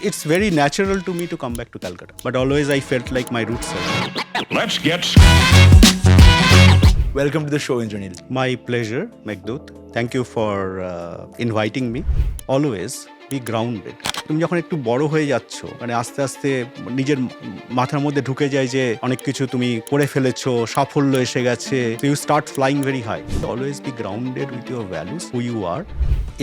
It's very natural to me to come back to Calcutta, but always I felt like my roots are. Let's get Welcome to the show, Indranil. My pleasure, Meghdut. Thank you for inviting me. Always be grounded. তুমি যখন একটু বড় হয়ে যাচ্ছ, মানে আস্তে আস্তে নিজের মাথার মধ্যে ঢুকে যায় যে অনেক কিছু তুমি করে ফেলেছো, সাফল্য এসে গেছে, you start flying very high. Always be grounded with your values, who you are.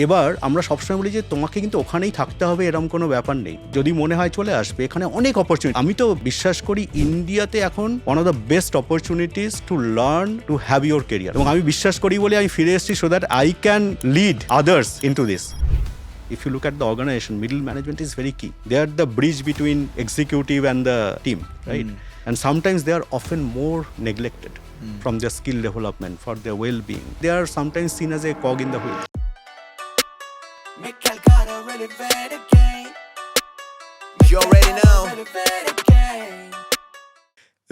এবার আমরা সবসময় বলি যে তোমাকে কিন্তু ওখানেই থাকতে হবে, এরকম কোনো ব্যাপার নেই। যদি মনে হয় চলে আসবে, এখানে অনেক অপরচুনিটি। আমি তো বিশ্বাস করি ইন্ডিয়াতে এখন one of the best opportunities to learn to have your career. এবং আমি বিশ্বাস করি বলে আমি ফিরে এসেছি, so that I can lead others into this. If you look at the organization, middle management is very key. They are the bridge between executive and the team, right? And sometimes they are often more neglected from their skill development, for their well-being. They are sometimes seen as a cog in the wheel. Make Calcutta relevant again. You already know. Relevant again.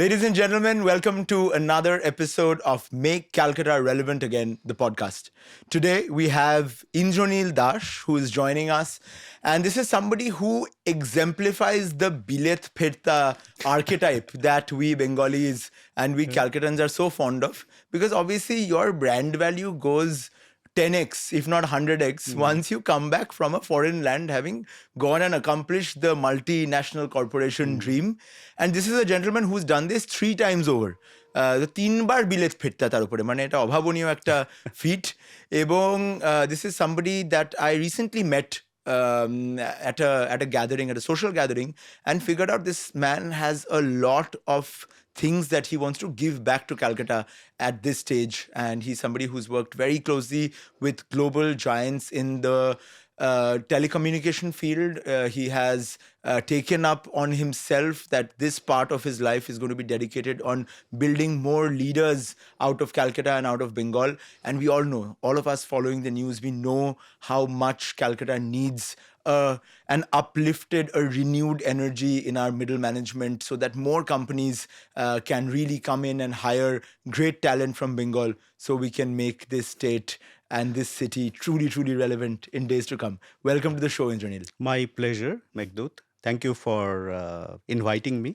Ladies and gentlemen, welcome to another episode of Make Calcutta Relevant Again, the podcast. Today we have Indranil Das, who is joining us. And this is somebody who exemplifies the Bilet Phirta archetype that we Bengalis and we Calcuttans are so fond of. Because obviously your brand value goes 10x, if not 100x, once you come back from a foreign land having gone and accomplished the multinational corporation dream. And this is a gentleman who's done this 3 times over. The 3 বার বিলেত ফিরতা তার উপরে, মানে এটা অভাবনীয় একটা fit. এবং this is somebody that I recently met at a gathering, at a social gathering, and figured out this man has a lot of things that he wants to give back to Calcutta at this stage. And he's somebody who's worked very closely with global giants in the telecommunication field. He has taken up on himself that this part of his life is going to be dedicated on building more leaders out of Calcutta and out of Bengal. And we all know, all of us following the news, we know how much Calcutta needs an uplifted, a renewed energy in our middle management so that more companies can really come in and hire great talent from Bengal so we can make this state and this city truly, truly relevant in days to come. Welcome to the show, Indranil. My pleasure, Meghdut. Thank you for inviting me.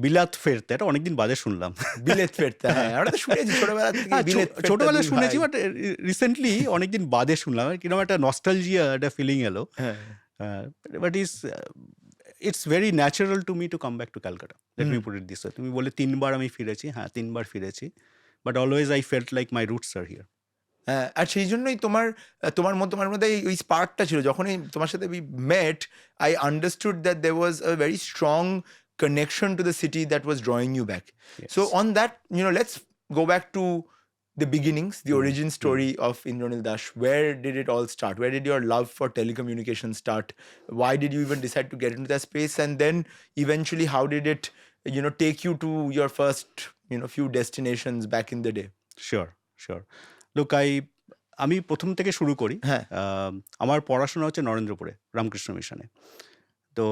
বিলাত ফেরতে, এটা অনেকদিন বাদে শুনলাম। বিলেত ফেরতে, হ্যাঁ, আমরা তো শুনেছি ছোটবেলা থেকে বিলেত ফেরতে। ছোটবেলায় শুনেছি, বাট রিসেন্টলি অনেকদিন বাদে শুনলাম, কিরকম একটা নস্টালজিয়া, একটা ফিলিং এলো। But it's very natural to me to come back to Calcutta. Let me put it this way. তুমি বলে 3 বার আমি ফিরেছি, হ্যাঁ 3 বার ফিরেছি, but always I felt like my roots are here. আর সেই জন্যই তোমার মধ্যে ওই স্পার্কটা ছিল। যখনই তোমার সাথে we met, I understood that there was a very strong connection to the city that was drawing you back. Yes. So on that, let's go back to the beginnings, the origin story of Indranil Das. Where did it all start? Where did your love for telecommunications start? Why did you even decide to get into that space? And then eventually, how did it, take you to your first, few destinations back in the day? Sure. লোক আমি প্রথম থেকে শুরু করি। হ্যাঁ। আমার পড়াশোনা হচ্ছে নরেন্দ্রপুরে রামকৃষ্ণ মিশনে। তো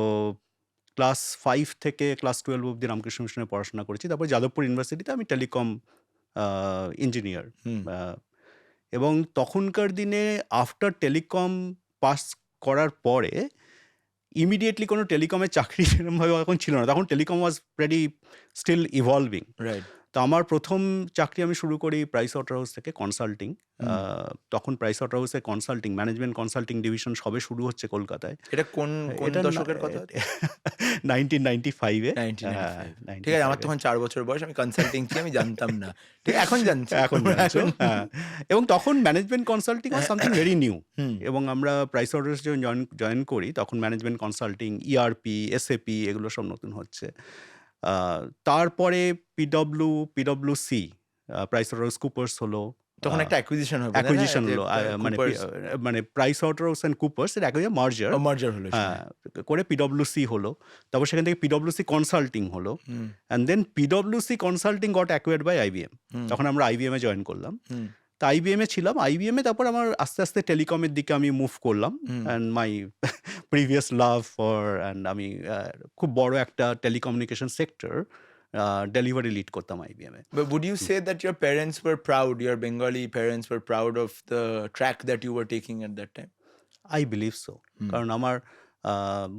ক্লাস 5 থেকে ক্লাস 12 অবধি রামকৃষ্ণ মিশনে পড়াশোনা করেছি। তারপর যাদবপুর ইউনিভার্সিটিতে আমি টেলিকম ইঞ্জিনিয়ার। এবং তখনকার দিনে আফটার টেলিকম পাস করার পরে ইমিডিয়েটলি কোনো টেলিকমের চাকরি সেরকমভাবে এখন ছিল না। তখন টেলিকম ওয়াজ প্রেটি স্টিল ইভলভিং। Right. তো আমার প্রথম চাকরি আমি শুরু করি প্রাইস ওয়াটার হাউস থেকে, কনসাল্টিং। তখন প্রাইস ওয়াটার হাউসে কনসাল্টিং, ম্যানেজমেন্ট কনসাল্টিং ডিভিশন সবে শুরু হচ্ছে কলকাতায়। এটা কোন দশকের কথা? 1995-এ। 1995 ঠিক আছে, আমার তখন 4 বছর বয়স, আমি কনসাল্টিং কি আমি জানতাম না। ঠিক এখন জানছি। এখন এবং তখন management consulting was something very new. এবং আমরা প্রাইস ওয়াটার হাউসে যখন জয়েন করি তখন ম্যানেজমেন্ট কনসাল্টিং, ইআরপি, এসএপি এগুলো সব নতুন হচ্ছে। তারপরে পিডব্লিউসি, প্রাইস ওয়াটার হাউস কুপার্স হলো। তখন একটা অ্যাকুইজিশন হলো, মানে Price Waterhouse and Coopers এর একটা মার্জার হলো, হ্যাঁ, করে পিডব্লিউসি হলো। তারপর সেখান থেকে পিডব্লিউসি কনসাল্টিং হলো, অ্যান্ড দেন পিডব্লিউসি consulting got acquired by IBM. তখন আমরা আইবিএম এ জয়েন করলাম। তো আইবিএম এ ছিলাম। আইবিএম এ তারপর আমার আস্তে আস্তে টেলিকমের দিকে আমি মুভ করলাম, and my previous love for, and আমি খুব বড় একটা টেলিকমিউনিকেশন সেক্টর ডেলিভারি লিড করতাম IBM A. But would you say that your parents were proud, your Bengali parents were proud of the track that you were taking at that time? I believe so. কারণ আমার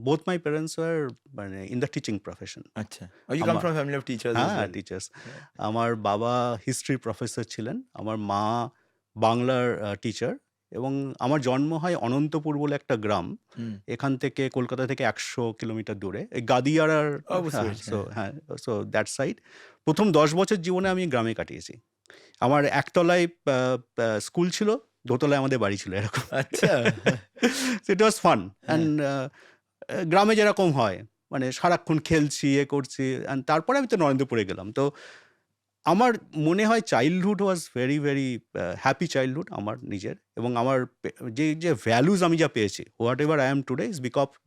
both my parents were মানে in the teaching profession. আচ্ছা, you come আমার from a family of teachers as হ্যাঁ well. Teachers. আমার বাবা history professor ছিলেন, আমার মা বাংলার টিচার, এবং আমার জন্ম হয় অনন্তপুর বলে একটা গ্রাম, হুম। এখান থেকে কলকাতা থেকে 100 কিলোমিটার দূরে, এই গাদিয়ারার। বুঝতে পেরেছি, হ্যাঁ, সো দ্যাট সাইড প্রথম 10 বছর জীবনে আমি গ্রামে কাটিয়েছি। আমার একতলায় স্কুল ছিল, দোতলায় আমাদের বাড়ি ছিল, এরকম। আচ্ছা। ইট ওয়াজ ফান অ্যান্ড গ্রামে যেরকম হয় মানে সারাক্ষণ খেলছি, করছি, অ্যান্ড তারপরে আমি তো নরেন্দ্রপুরে গেলাম। তো আমার মনে হয় childhood was very very happy childhood আমার নিজের, এবং আমার যে ভ্যালুজ আমি যা পেয়েছি, what ever I am today is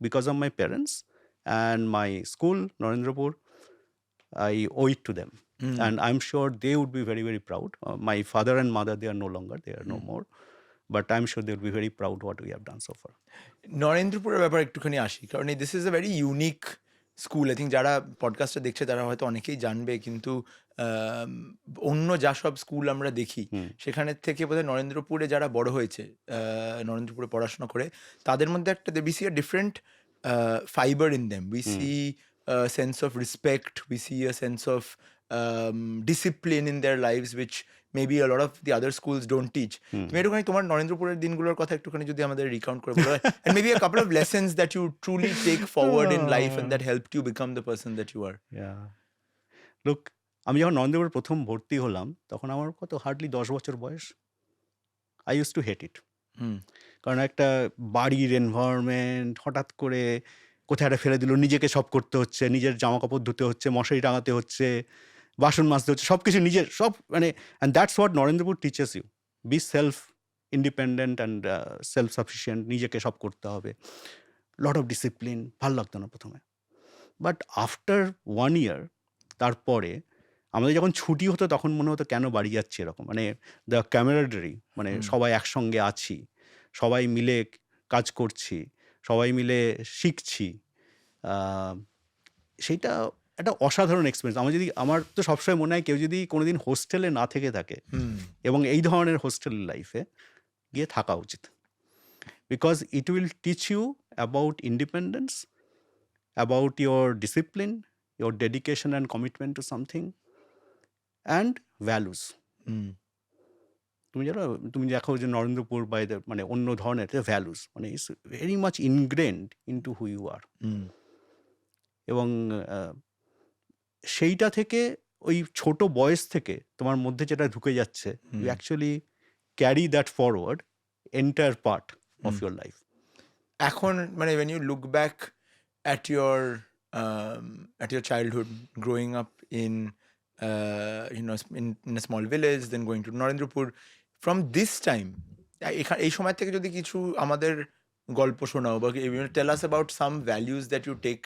because of my parents and my school Narendrapur. I owe it to them. And I'm sure they would be very, very proud. My father and mother, they are no longer, they are no more. But I'm sure they would be very proud what we have done so far. নরেন্দ্রপুরের ব্যাপারে একটুখানি আসি, কারণ this is a very unique school. I think যারা পডকাস্টটা দেখছে তারা হয়তো অনেকেই জানবে, কিন্তু অন্য যা সব স্কুল আমরা দেখি সেখানের থেকে বোধহয় নরেন্দ্রপুরে যারা বড় হয়েছে, নরেন্দ্রপুরে পড়াশোনা করে, তাদের মধ্যে একটা we see a different fibre in them. We see sense of respect, we see a sense of discipline in their lives, which maybe a lot of the other schools don't teach. তুমি একটুখানি তোমার নরেন্দ্রপুরের দিনগুলোর কথা একটুখানি যদি আমাদের recount করে বলো, and maybe a couple of lessons that you truly take forward in life and that helped you become the person that you are. Yeah. Look, আমি যখন নরেন্দ্রপুরে প্রথম ভর্তি হলাম, তখন আমার কত হার্ডলি 10 বছর বয়স। আই ইউজ টু হেট ইট। কারণ একটা বাড়ির এনভায়রনমেন্ট, হঠাৎ করে কোথায় একটা ফেলে দিল, নিজেকে সব করতে হচ্ছে, নিজের জামা কাপড় ধুতে হচ্ছে, মশারি টাঙাতে হচ্ছে, বাসন মাজতে হচ্ছে, সব কিছু নিজের, সব মানে, and that's what Narendrapur teaches you, be self independent and self sufficient, নিজেকে সব করতে হবে, লট অফ ডিসিপ্লিন। ভাল লাগতো না প্রথমে, বাট আফটার 1 year তারপরে আমাদের যখন ছুটি হতো তখন মনে হতো কেন বাড়ি যাচ্ছি এরকম, মানে দ্য ক্যামেরাডারি, মানে সবাই একসঙ্গে আছি, সবাই মিলে কাজ করছি, সবাই মিলে শিখছি, সেইটা একটা অসাধারণ এক্সপিরিয়েন্স। আমার তো সবসময় মনে হয় কেউ যদি কোনোদিন হোস্টেলে না থেকে থাকে এবং এই ধরনের হোস্টেল লাইফে গিয়ে থাকা উচিত, because it will teach you about independence, about your discipline, your dedication and commitment to something, and values. তুমি দেখো যে নরেন্দ্রপুর বাই মানে অন্য ধরনের ভ্যালুস, মানে it's very much ingrained into who you are. এবং সেইটা থেকে, ওই ছোট বয়স থেকে তোমার মধ্যে যেটা ঢুকে যাচ্ছে, you actually carry that forward entire part of your life. এখন মানে when you look back at your childhood, growing up in in a small village, then going to Narendrapur, from this time, এই সময় থেকে যদি কিছু আমাদের গল্প শোনাও, বা tell us about some values that you take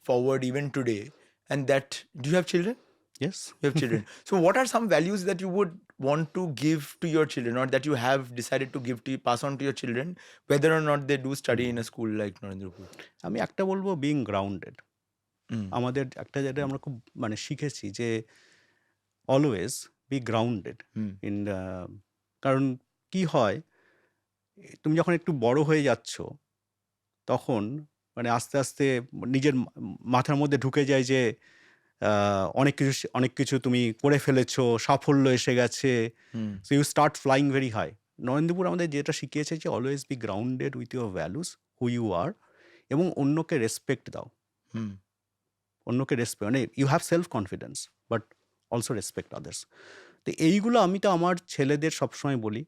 forward even today, and that, do you have children? Yes. You have children. So what are some values that you would want to give to your children, or that you have decided to pass on to your children, whether or not they do study in a school like Narendrapur? আমি একটা বলবো, being grounded. আমাদের একটা যেটা আমরা খুব মানে শিখেছি যে অলওয়েজ বি গ্রাউন্ডেড ইন, কারণ কি হয়, তুমি যখন একটু বড় হয়ে যাচ্ছ তখন মানে আস্তে আস্তে নিজের মাথার মধ্যে ঢুকে যায় যে অনেক কিছু তুমি করে ফেলেছো, সাফল্য এসে গেছে, so you start flying very high. Narendrapur আমাদের যেটা শিখিয়েছে যে always be grounded with your values, who you are, এবং অন্যকে রেসপেক্ট দাও। অন্যকে রেসপেক্ট, মানে you have self confidence but also respect others. তো এইগুলো আমি তো আমার ছেলেদের সবসময় বলি।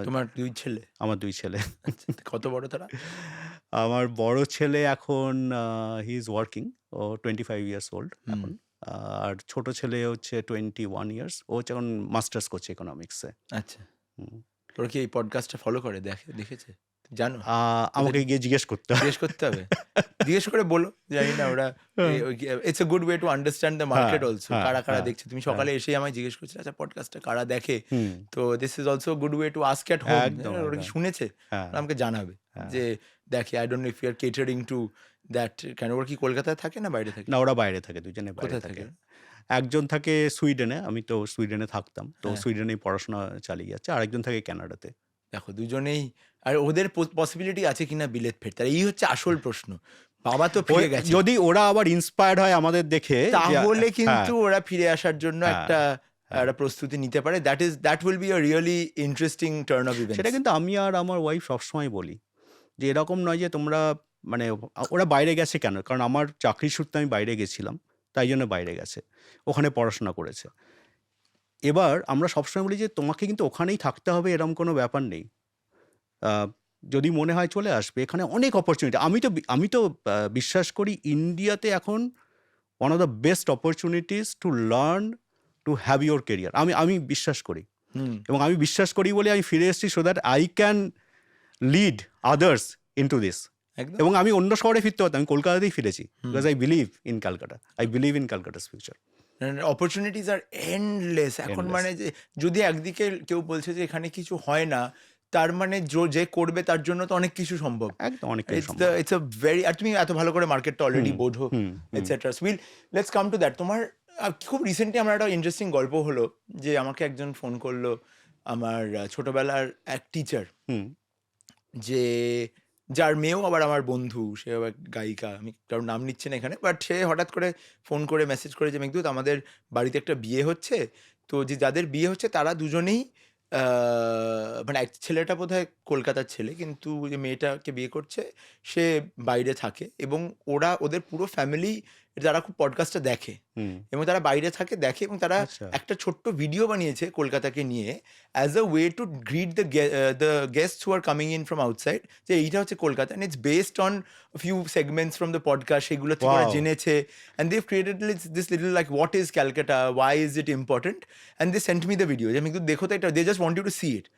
তোমার 2 ছেলে? আমার 2 ছেলে। কত বড় তারা? আমার বড় ছেলে এখন হি ইজ ওয়ার্কিং, ও 25 years old এখন। আর ছোট ছেলে হচ্ছে 21 years, ও হচ্ছে এখন মাস্টার্স করছে ইকোনমিক্সে। আচ্ছা, তোর কি এই পডকাস্টটা ফলো করে, দেখেছে, জানো? আমাকে গিয়ে জিজ্ঞেস করতে হবে। জিজ্ঞেস করে বলো, জানি না ওরা, it's a good way to understand the market also, কারা দেখছে। তুমি সকালে এসেই আমায় জিজ্ঞেস করছিলে, আচ্ছা পডকাস্টটা কারা দেখে, তো this is also good way to ask at home, ওরা কি শুনেছে আমাকে জানাবে যে দেখে। I don't know if you are catering to that kind. ওরা কি কলকাতায় থাকে না বাইরে থাকে? না, ওরা বাইরে থাকে, দুজনে বাইরে থাকে। একজন থাকে সুইডেনে, আমি তো সুইডেনে থাকতাম, তো সুইডেনেই পড়াশোনা চালিয়ে যাচ্ছে, আরেকজন থাকে কানাডাতে। দেখো, দুজনেই আর ওদের পসিবিলিটি আছে কিনা বিলেত ফেরতে, এই হচ্ছে আসল প্রশ্ন। বাবা তো ফিরে গেছে, যদি ওরা আবার ইন্সপায়ার্ড হয় আমাদের দেখে তাহলে কিন্তু হ্যাঁ, ওরা ফিরে আসার জন্য একটা প্রস্তুতি নিতে পারে। That will be a really interesting turn off events. সেটা কিন্তু আমি আর আমার ওয়াইফ সবসময় বলি যে এরকম নয় যে তোমরা মানে ওরা বাইরে গেছে কেন, কারণ আমার চাকরির সূত্রে আমি বাইরে গেছিলাম, তাই জন্য বাইরে গেছে, ওখানে পড়াশোনা করেছে। এবার আমরা সবসময় বলি যে তোমাকে কিন্তু ওখানেই থাকতে হবে, এরকম কোনো ব্যাপার নেই। যদি মনে হয় চলে আসবে, এখানে অনেক অপরচুনিটি। আমি তো বিশ্বাস করি ইন্ডিয়াতে এখন one of the best opportunities to learn to have your career. আমি বিশ্বাস করি, এবং আমি বিশ্বাস করি বলে আমি ফিরে এসেছি, so that I can lead others into this. একদম। এবং আমি অন্য শহরে ফিরতে পারতাম, আমি কলকাতাতেই ফিরেছি, because I believe in Calcutta, I believe in Calcutta's future. Opportunities are endless এখন। মানে যে যদি একদিকে কেউ বলছে যে এখানে কিছু হয় না, তার মানে যে করবে তার জন্য তো অনেক কিছু সম্ভব। একদম অনেক কিছু সম্ভব। ইটস আ ভেরি, আর তুমি এত ভালো করে মার্কেটটা অলরেডি বোঝো, etcetera. Let's come to that. তোমার খুব রিসেন্টলি আমার একটা ইন্টারেস্টিং গল্প হলো যে আমাকে একজন ফোন করলো, আমার ছোটবেলার এক টিচার, যে যার মেয়েও আবার আমার বন্ধু, সে আবার গায়িকা, আমি কারোর নাম নিচ্ছি না এখানে, বাট সে হঠাৎ করে ফোন করে মেসেজ করে যে মেঘদূত আমাদের বাড়িতে একটা বিয়ে হচ্ছে, তো যে যাদের বিয়ে হচ্ছে তারা দুজনেই মানে এক ছেলেটা বোধহয় কলকাতার ছেলে, কিন্তু যে মেয়েটাকে বিয়ে করছে সে বাইরে থাকে, এবং ওদের পুরো ফ্যামিলি যারা খুব পডকাস্টটা দেখে, এবং তারা বাইরে থাকে দেখে, এবং তারা আচ্ছা। একটা ছোট্ট ভিডিও বানিয়েছে কলকাতাকে নিয়ে as a way to greet the guests who are coming in from outside, যে এইটা হচ্ছে Kolkata, and it's based on few segments from the podcast, সেগুলো থেকে ওরা Wow. জেনেছে, and they created this little like what is Calcutta, why is it important, and they sent me the video, যে আমি কিন্তু দেখো তো এটা, they just want you to see it.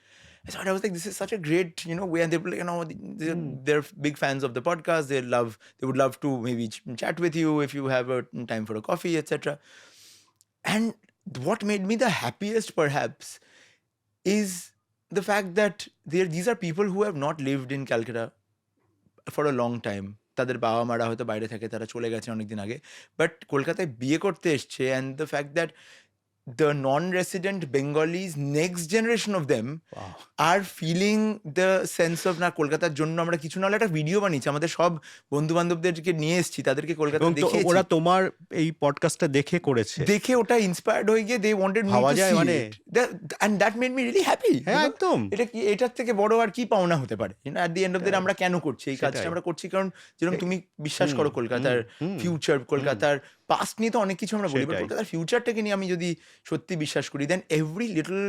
So I was like, this is such a great, way, and they were like, they're big fans of the podcast. They would love to maybe chat with you if you have a time for a coffee, etc. And what made me the happiest, perhaps, is the fact that these are people who have not lived in Calcutta for a long time. তাদের বাবা মারা হয়তো বাইরে থাকে, তারা চলে গেছে অনেকদিন আগে, বাট কলকাতায় বিয়ে করতে এসছে, and the fact that the non-resident Bengalis, next generation of them, are feeling the sense of, না কলকাতার জন্য আমরা কিছু না হলে একটা ভিডিও বানিয়েছি, আমাদের সব বন্ধু বান্ধবদেরকে নিয়ে এসেছি, তাদেরকে কলকাতা এবং দেখিয়েছি, ওরা তোমার এই পডকাস্টটা দেখে করেছে, দেখে ওটা ইন্সপায়ার্ড হয়ে গিয়ে they wanted me ভাবা to যায় see মানে it. And that made me really happy. হ্যাঁ একদম। এটা কি, এটার থেকে বড় আর কি পাওনা হতে পারে? at the end of the day আমরা কেন করছি এই কাজটা? সেটাই। আমরা করছি কারণ যেরকম তুমি বিশ্বাস করো কলকাতার ফিউচার, কলকাতার পাস্ট নিয়ে তো অনেক কিছু আমরা বলি, বাট সেটাই। কলকাতার ফিউচারটাকে নিয়ে আমি যদি সত্যি বিশ্বাস করি, then every little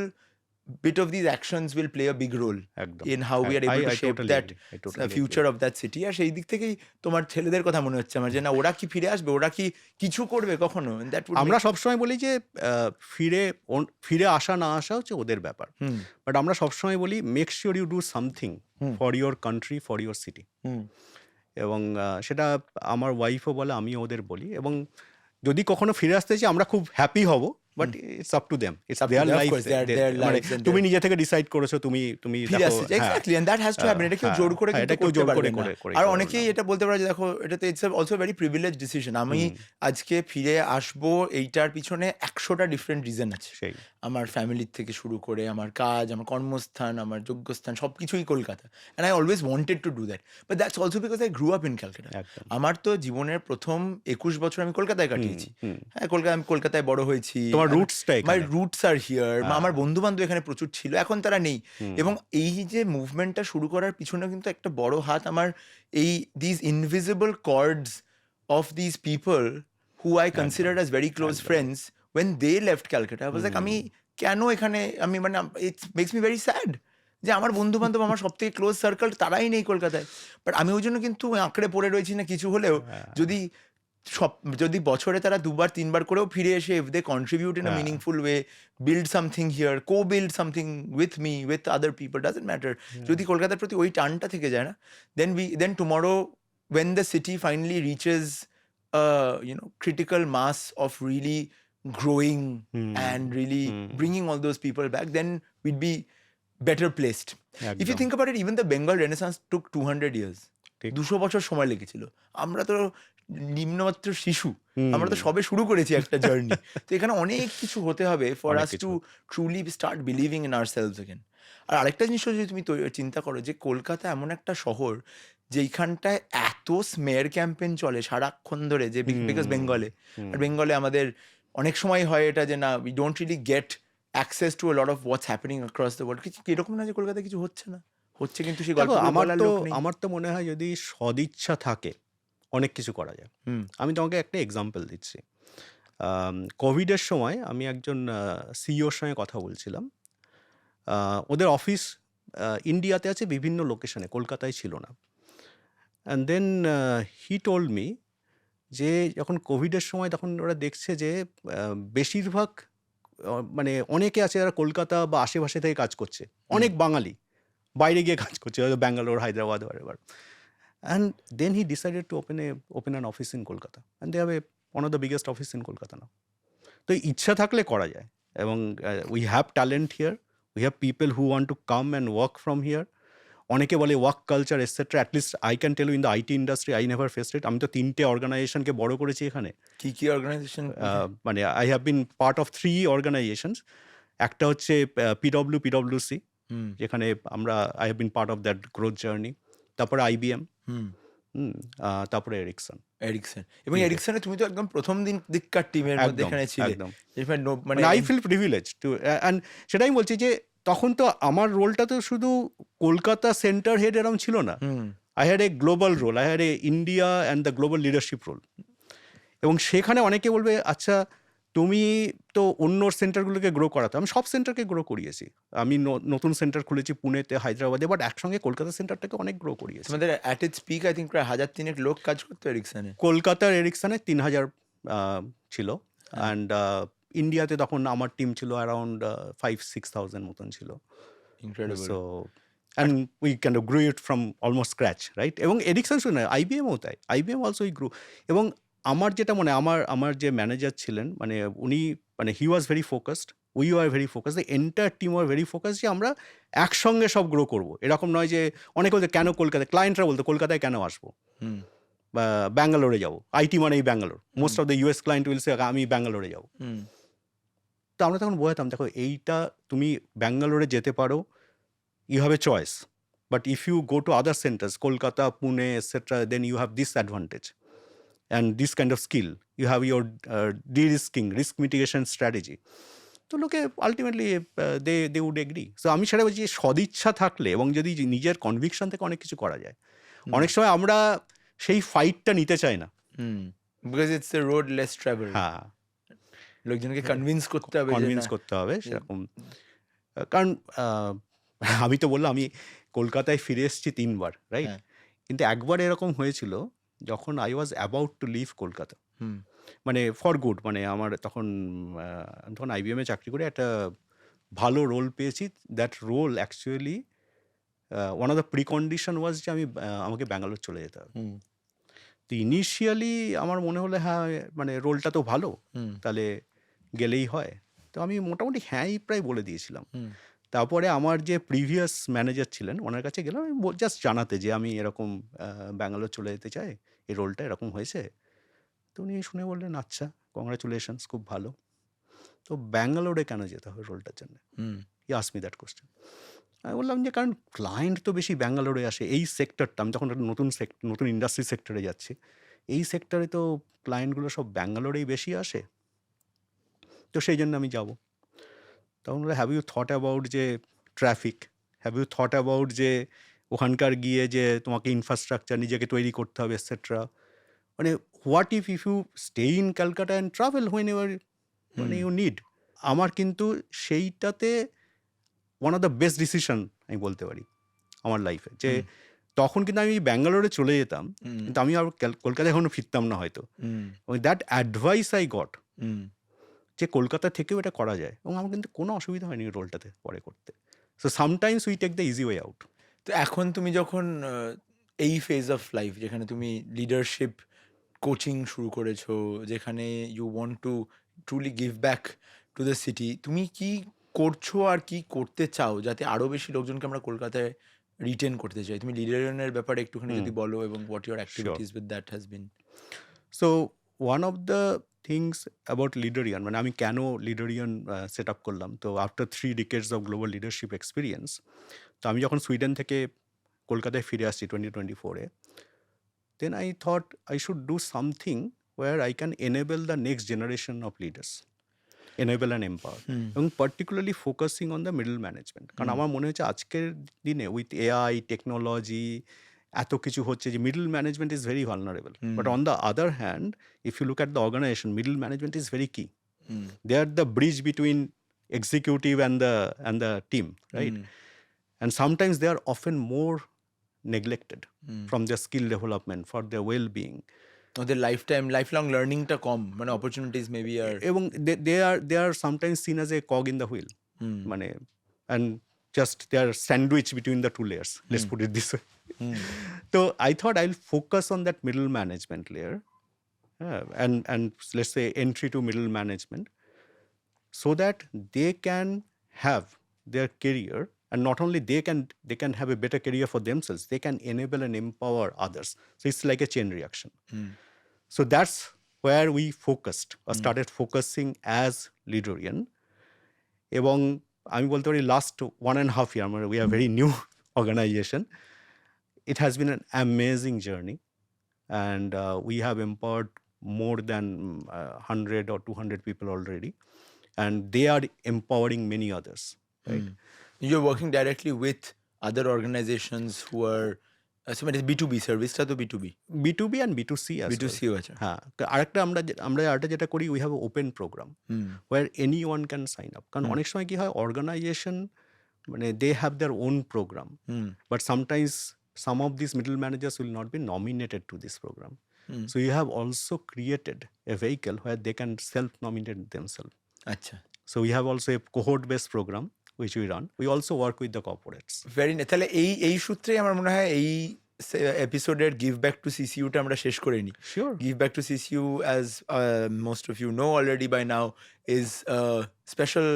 bit of these actions will play a big role একদম। in how we are able to I shape totally that agree. I totally future of that city. আর সেই দিক থেকেই তোমার ছেলেদের কথা মনে হচ্ছে আমার, যে না ওরা কি ফিরে আসবে, ওরা কি কিছু করবে কখনো? And that would আমরা সবসময় বলি যে ফিরে আসা না আসা হচ্ছে ওদের ব্যাপার, বাট আমরা সবসময় বলি make sure you do something for your country, for your city. এবং সেটা আমার ওয়াইফও বলে, আমিও ওদের বলি, এবং যদি কখনো ফিরে আসতে চাই আমরা খুব হ্যাপি হব, but it's up to them, it's up to their them, of life. course, their lives and তুমি নিজে থেকে ডিসাইড করেছো, তুমি ফিরে দেখো, আসছে, exactly, and that has to happen. এটা কেউ জোর করে হ্যাঁ, কিন্তু এটা কেউ করতে জোর পারবে করে না। করে আর করবে অনেকেই না। এটা বলতে পারে যে দেখো এটাতে it's also very privilege decision, আমি আজকে ফিরে আসবো এইটার পিছনে 100টা ডিফারেন্ট রিজন আছে। সেই আমার ফ্যামিলির থেকে শুরু করে আমার কাজ, আমার কর্মস্থান, আমার যোগ্যস্থান, সবকিছুই Kolkata, and I always wanted to do that, but that's also because I grew up in Calcutta. একদম। আমার তো জীবনের প্রথম 21 বছর আমি কলকাতায় কাটিয়েছি। হ্যাঁ, আমি কলকাতায় বড় হয়েছি, তোমার রুটসটা মাই এখানে। Roots are here. আমার বন্ধু বান্ধব এখানে প্রচুর ছিল, এখন তারা নেই, এবং এই যে মুভমেন্টটা শুরু করার পিছনে কিন্তু একটা বড় হাত আমার এই this invisible cords of this people who I considered as very close friends, when they left Calcutta, I was like আমি কেন এখানে, আমি মানে it's makes me very sad যে আমার বন্ধু বান্ধব, আমার সব থেকে ক্লোজ সার্কেল, তারাই নেই কলকাতায়। বাট আমি ওই জন্য কিন্তু আঁকড়ে পড়ে রয়েছি না কিছু হলেও, যদি বছরে তারা 2বার 3বার করেও ফিরে এসে, if they contribute in a meaningful way, build something here, co-build something with me, with other people, doesn't matter, যদি কলকাতার প্রতি ওই টানটা থেকে যায় না, then tomorrow when the city finally reaches critical mass of really growing and really bringing all those people back, then we'd be better placed. If you think about it, even the Bengal Renaissance took 200 years. 200 বছর সময় লেগেছিল। আমরা তো নিম্নমাত্র শিশু, আমরা তো সবে শুরু করেছি একটা জার্নি। তো এখানে অনেক কিছু হতে হবে for us to truly start believing in ourselves again. আর আরেকটা জিনিসও যদি তুমি চিন্তা করো যে কলকাতা এমন একটা শহর যেইখানটায় এত স্মেয়ার ক্যাম্পেইন চলে সারাক্ষণ ধরে, যে বিকজ বেঙ্গলে, আর বেঙ্গলে আমাদের অনেক সময় হয় এটা যে না, we don't really get access to a lot of what's happening across the world. কিছু এরকম না যে কলকাতায় কিছু হচ্ছে না, হচ্ছে, কিন্তু সেই গল্প আমার তো মনে হয় যদি সদিচ্ছা থাকে অনেক কিছু করা যায়। আমি তোমাকে একটা এক্সাম্পল দিচ্ছি। কোভিডের সময় আমি একজন সিইওর সঙ্গে কথা বলছিলাম। ওদের অফিস ইন্ডিয়াতে আছে বিভিন্ন লোকেশনে, কলকাতায় ছিল না। And then he told me যে যখন কোভিডের সময় তখন ওরা দেখছে যে বেশিরভাগ মানে অনেকে আছে যারা কলকাতা বা আশেপাশে থেকে কাজ করছে, অনেক বাঙালি বাইরে গিয়ে কাজ করছে, হয়তো Bangalore, Hyderabad, wherever. And then he decided to open an office in Kolkata, and they have one of the biggest office in Kolkata now. তো ইচ্ছা থাকলে করা যায়, এবং we have talent here, we have people who want to come and work from here. অনেকে বলে work culture etcetera, at least I can tell you in the IT industry I never faced it. আমি তো 3টে অর্গানাইজেশনকে বড় করেছি এখানে। কি organization? মানে I have been part of 3 organizations. একটা হচ্ছে পিডব্লিউসি, যেখানে I have been part of that growth journey. তারপরে আইবিএম, তারপরে এরিকসন। এবং এরিকসনে তুমি তো একদম প্রথম দিককার টিমের মধ্যে এখানে ছিলে। মানে I feel privilege to, and সেটাই বলছি যে তখন তো আমার রোলটা তো শুধু কলকাতা সেন্টার হেড এরকম ছিল না। I had a global role, I had a India and the global leadership role. এবং সেখানে অনেকে বলবে আচ্ছা তুমি তো অন্য সেন্টারগুলোকে গ্রো করাতে, আমি সব সেন্টারকে গ্রো করিয়েছি। আমি নতুন সেন্টার খুলেছি পুনেতে, হায়দ্রাবাদে, বাট একসঙ্গে কলকাতা সেন্টারটাকে অনেক গ্রো করিয়েছি। তোমাদের at its peak I think প্রায় 1000-3 লোক কাজ করতো এরিকসনে। কলকাতার এরিকসনে 3000 ছিল, অ্যান্ড ইন্ডিয়াতে তখন আমার টিম ছিল অ্যারাউন্ড 5-6,000 মতন ছিল। So and we can grow it from almost scratch, right? এবং এরিকসন শুনে আইবিএমও তাই, আইবিএম অলসো উই গ্রো। এবং আমার যেটা মনে আমার যে ম্যানেজার ছিলেন, মানে উনি মানে he was very focused, we are very focused, the entire team are very focused যে আমরা একসঙ্গে সব গ্রো করবো। এরকম নয় যে অনেকে বলতে কেন কলকাতায়, ক্লায়েন্টরা বলতো কলকাতায় কেন আসবো, বা ব্যাঙ্গালোরে যাবো, আইটি মানেই Bangalore, most of the US client will say আমি ব্যাঙ্গালোরে যাবো। তো আমরা তখন বোঝাতাম দেখো এইটা তুমি ব্যাঙ্গালোরে যেতে পারো, you have a choice, but if you go to other centres Kolkata, Pune etcetera, then you have this advantage and this kind of skill, you have your de-risking, risk mitigation strategy. তো লোকে ultimately they would agree. So আমি সেটা বলছি সদিচ্ছা থাকলে এবং যদি নিজের কনভিকশন থেকে অনেক কিছু করা যায়। অনেক সময় আমরা সেই ফাইটটা নিতে চাই না, because it's a road less travel. হ্যাঁ, লোকজনকে কনভিন্স করতে হবে সেরকম। কারণ আমি তো বললাম আমি কলকাতায় ফিরে এসেছি 3 বার, রাইট? কিন্তু একবার এরকম হয়েছিল যখন I was about to leave Kolkata, মানে ফর গুড। মানে আমার তখন আইবিএমে চাকরি করে একটা ভালো রোল পেয়েছি। That role actually one of the precondition was যে আমাকে ব্যাঙ্গালোর চলে যেতে হবে। তো ইনিশিয়ালি আমার মনে হলো হ্যাঁ মানে রোলটা তো ভালো, তাহলে গেলেই হয়। তো আমি মোটামুটি হ্যাঁই প্রায় বলে দিয়েছিলাম। তারপরে আমার যে প্রিভিয়াস ম্যানেজার ছিলেন ওনার কাছে গেলাম জাস্ট জানাতে যে আমি এরকম ব্যাঙ্গালোর চলে যেতে চাই, এই রোলটা এরকম হয়েছে। তো উনি শুনে বললেন আচ্ছা কংগ্রাচুলেশনস, খুব ভালো। তো ব্যাঙ্গালোরে কেন যেতে হবে রোলটার জন্য? ই আস্ক মি দ্যাট কোয়েশ্চেন। আমি বললাম যে কারণ ক্লায়েন্ট তো বেশি ব্যাঙ্গালোরে আসে, এই সেক্টরটা, আমি তখন নতুন ইন্ডাস্ট্রি সেক্টরে যাচ্ছি, এই সেক্টরে তো ক্লায়েন্টগুলো সব ব্যাঙ্গালোরেই বেশি আসে, তো সেই জন্য আমি যাব। তখন বলে হ্যাভ ইউ থট অ্যাবাউট যে traffic, have you thought about যে ওখানকার গিয়ে যে তোমাকে ইনফ্রাস্ট্রাকচার নিজেকে তৈরি করতে হবে এটসেট্রা, মানে what if you stay in Calcutta and travel whenever মানে ইউ নিড। আমার কিন্তু সেইটাতে one of the best decision আমি বলতে পারি আমার লাইফে, যে তখন কিন্তু আমি ব্যাঙ্গালোরে চলে যেতাম কিন্তু আমি আর কলকাতায় এখনো ফিরতাম না হয়তো। দ্যাট অ্যাডভাইস আই গট যে কলকাতা থেকেও এটা করা যায়, এবং আমার কিন্তু কোনো অসুবিধা হয়নি রোলটাতে পরে করতে। So sometimes we take the easy way out. তো এখন তুমি যখন এই ফেজ অফ লাইফ যেখানে তুমি লিডারশিপ কোচিং শুরু করেছো, যেখানে you want to truly give back to the city, তুমি কি করছো আর কি করতে চাও যাতে আরও বেশি লোকজনকে আমরা কলকাতায় রিটেন করতে চাই? তুমি লিডারের ব্যাপারে একটুখানি যদি বলো, এবং what your activities with that has been. So one of the things about Leaderian, মানে আমি কেন Leaderian সেট আপ করলাম, তো after 3 decades of global leadership experience, তো আমি যখন সুইডেন থেকে কলকাতায় ফিরে আসছি 2024-এ, then I thought I should do something where I can enable the next generation of leaders, enable and empower, এবং particularly focusing on the middle management, কারণ আমার মনে হচ্ছে আজকের দিনে উইথ এআই টেকনোলজি এত কিছু হচ্ছে যে middle management is very vulnerable, but on the other hand if you look at the organisation, middle management is very key. They are the bridge between executive and the team, right? And sometimes they are often more neglected from their skill development, for their well-being. ওদের lifelong লার্নিংটা কম, মানে opportunities maybe আর এবং they are sometimes seen as a cog in the wheel, মানে and just they are sandwiched between the two layers, let's put it this way. So I thought I'll focus on that middle management layer, and let's say entry to middle management, so that they can have their career, and not only they can have a better career for themselves, they can enable and empower others. So it's like a chain reaction. So that's where we focused or started focusing as Leaderian. এবং আমি বলতে পারি last 1.5 year, we are very new organization. It has been an amazing journey, and we have empowered more than 100 or 200 people already, and they are empowering many others, right? You're working directly with other organizations who are so it is B2B সার্ভিসটা তো B2B B2B and B2C as B2C well. আছে। হ্যাঁ, আরেকটা আমরা আরেকটা যেটা করি, we have an open program where anyone can sign up, কারণ অনেক সময় কি হয়, অর্গানাইজেশন মানে they have their own program, but sometimes some of these middle managers will not be nominated to this program. So you have also created a vehicle where they can self-nominate themselves. আচ্ছা, So we have also a cohort-based program which we run. We also work with the corporates. Very nice. তাহলে এই সূত্রেই আমার মনে হয় এই এপিসোডের give back two সিসিউটা আমরা শেষ করে নিই। Sure. Give Back to CCU, as most of you know already by now, is a special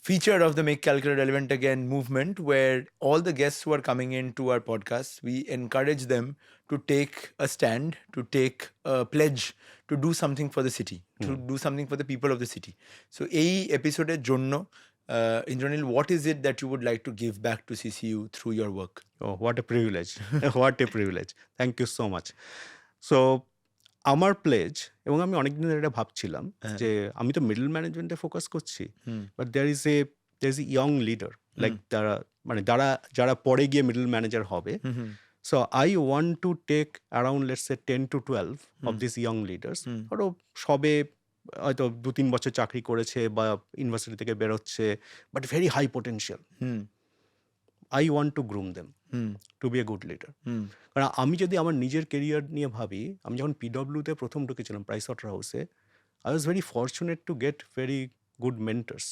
feature of the Make Calcutta Relevant Again movement, where all the guests who are coming into our podcast, we encourage them to take a stand, to take a pledge, to do something for the city, to do something for the people of the city. So এই এপিসোডের জন্য Indranil, what is it that you would like to give back to CCU through your work? Oh, what a privilege. What a privilege. Thank you so much. So আমার plays, এবং আমি অনেকদিন ধরে এটা ভাবছিলাম যে আমি তো মিডল ম্যানেজমেন্টে ফোকাস করছি, but there is a young leader, like যারা পরে গিয়ে মিডল ম্যানেজার হবে. So I want to take around, let's say, 10 to 12 of these young leaders, ধরো সবে হয়তো 2-3 বছর চাকরি করেছে বা ইউনিভার্সিটি থেকে বেরোচ্ছে, but very high potential. I want to groom them to be a good leader. কারণ আমি যদি আমার নিজের কেরিয়ার নিয়ে ভাবি, আমি যখন পিডব্লিউতে প্রথম ঢুকেছিলাম প্রাইস ওয়াটার হাউসে, I was very fortunate to get very good mentors,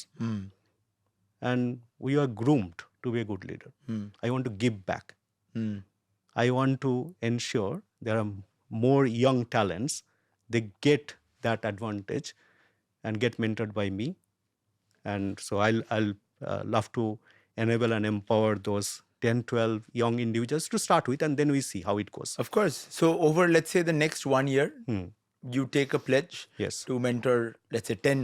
and we are groomed to be a good leader. I want to give back. I want to ensure there are more young talents, they get that advantage and get mentored by me. And so I'll love to enable and empower those 10-12 young individuals to start with, and then we see how it goes. Of course. So over, let's say, the next 1 year, you take a pledge Yes. to mentor, let's say, 10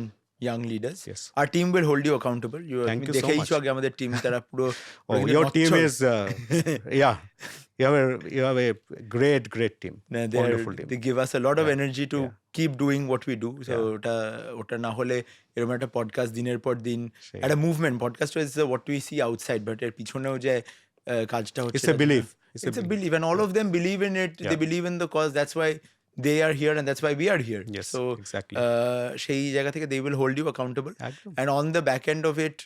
young leaders. Yes. Our team will hold you accountable. Thank you so দেখেইছো much. আগে আমাদের team তারা পুরো Oh, your team is, yeah, you have a great team. Wonderful team. They give us a lot of energy to keep doing what we do. So ওটা না হলে এরকম একটা podcast দিনের পর দিন একটা movement, podcast is what we see outside, but এর পিছনেও যে কাজটা হচ্ছে, It's a belief. It's a belief, and all of them believe in it. They believe in the cause. That's why they are here, and that's why we are here. Yes, so exactly. সেই জায়গা থেকে they will hold you accountable. একদম। And on the back end of it,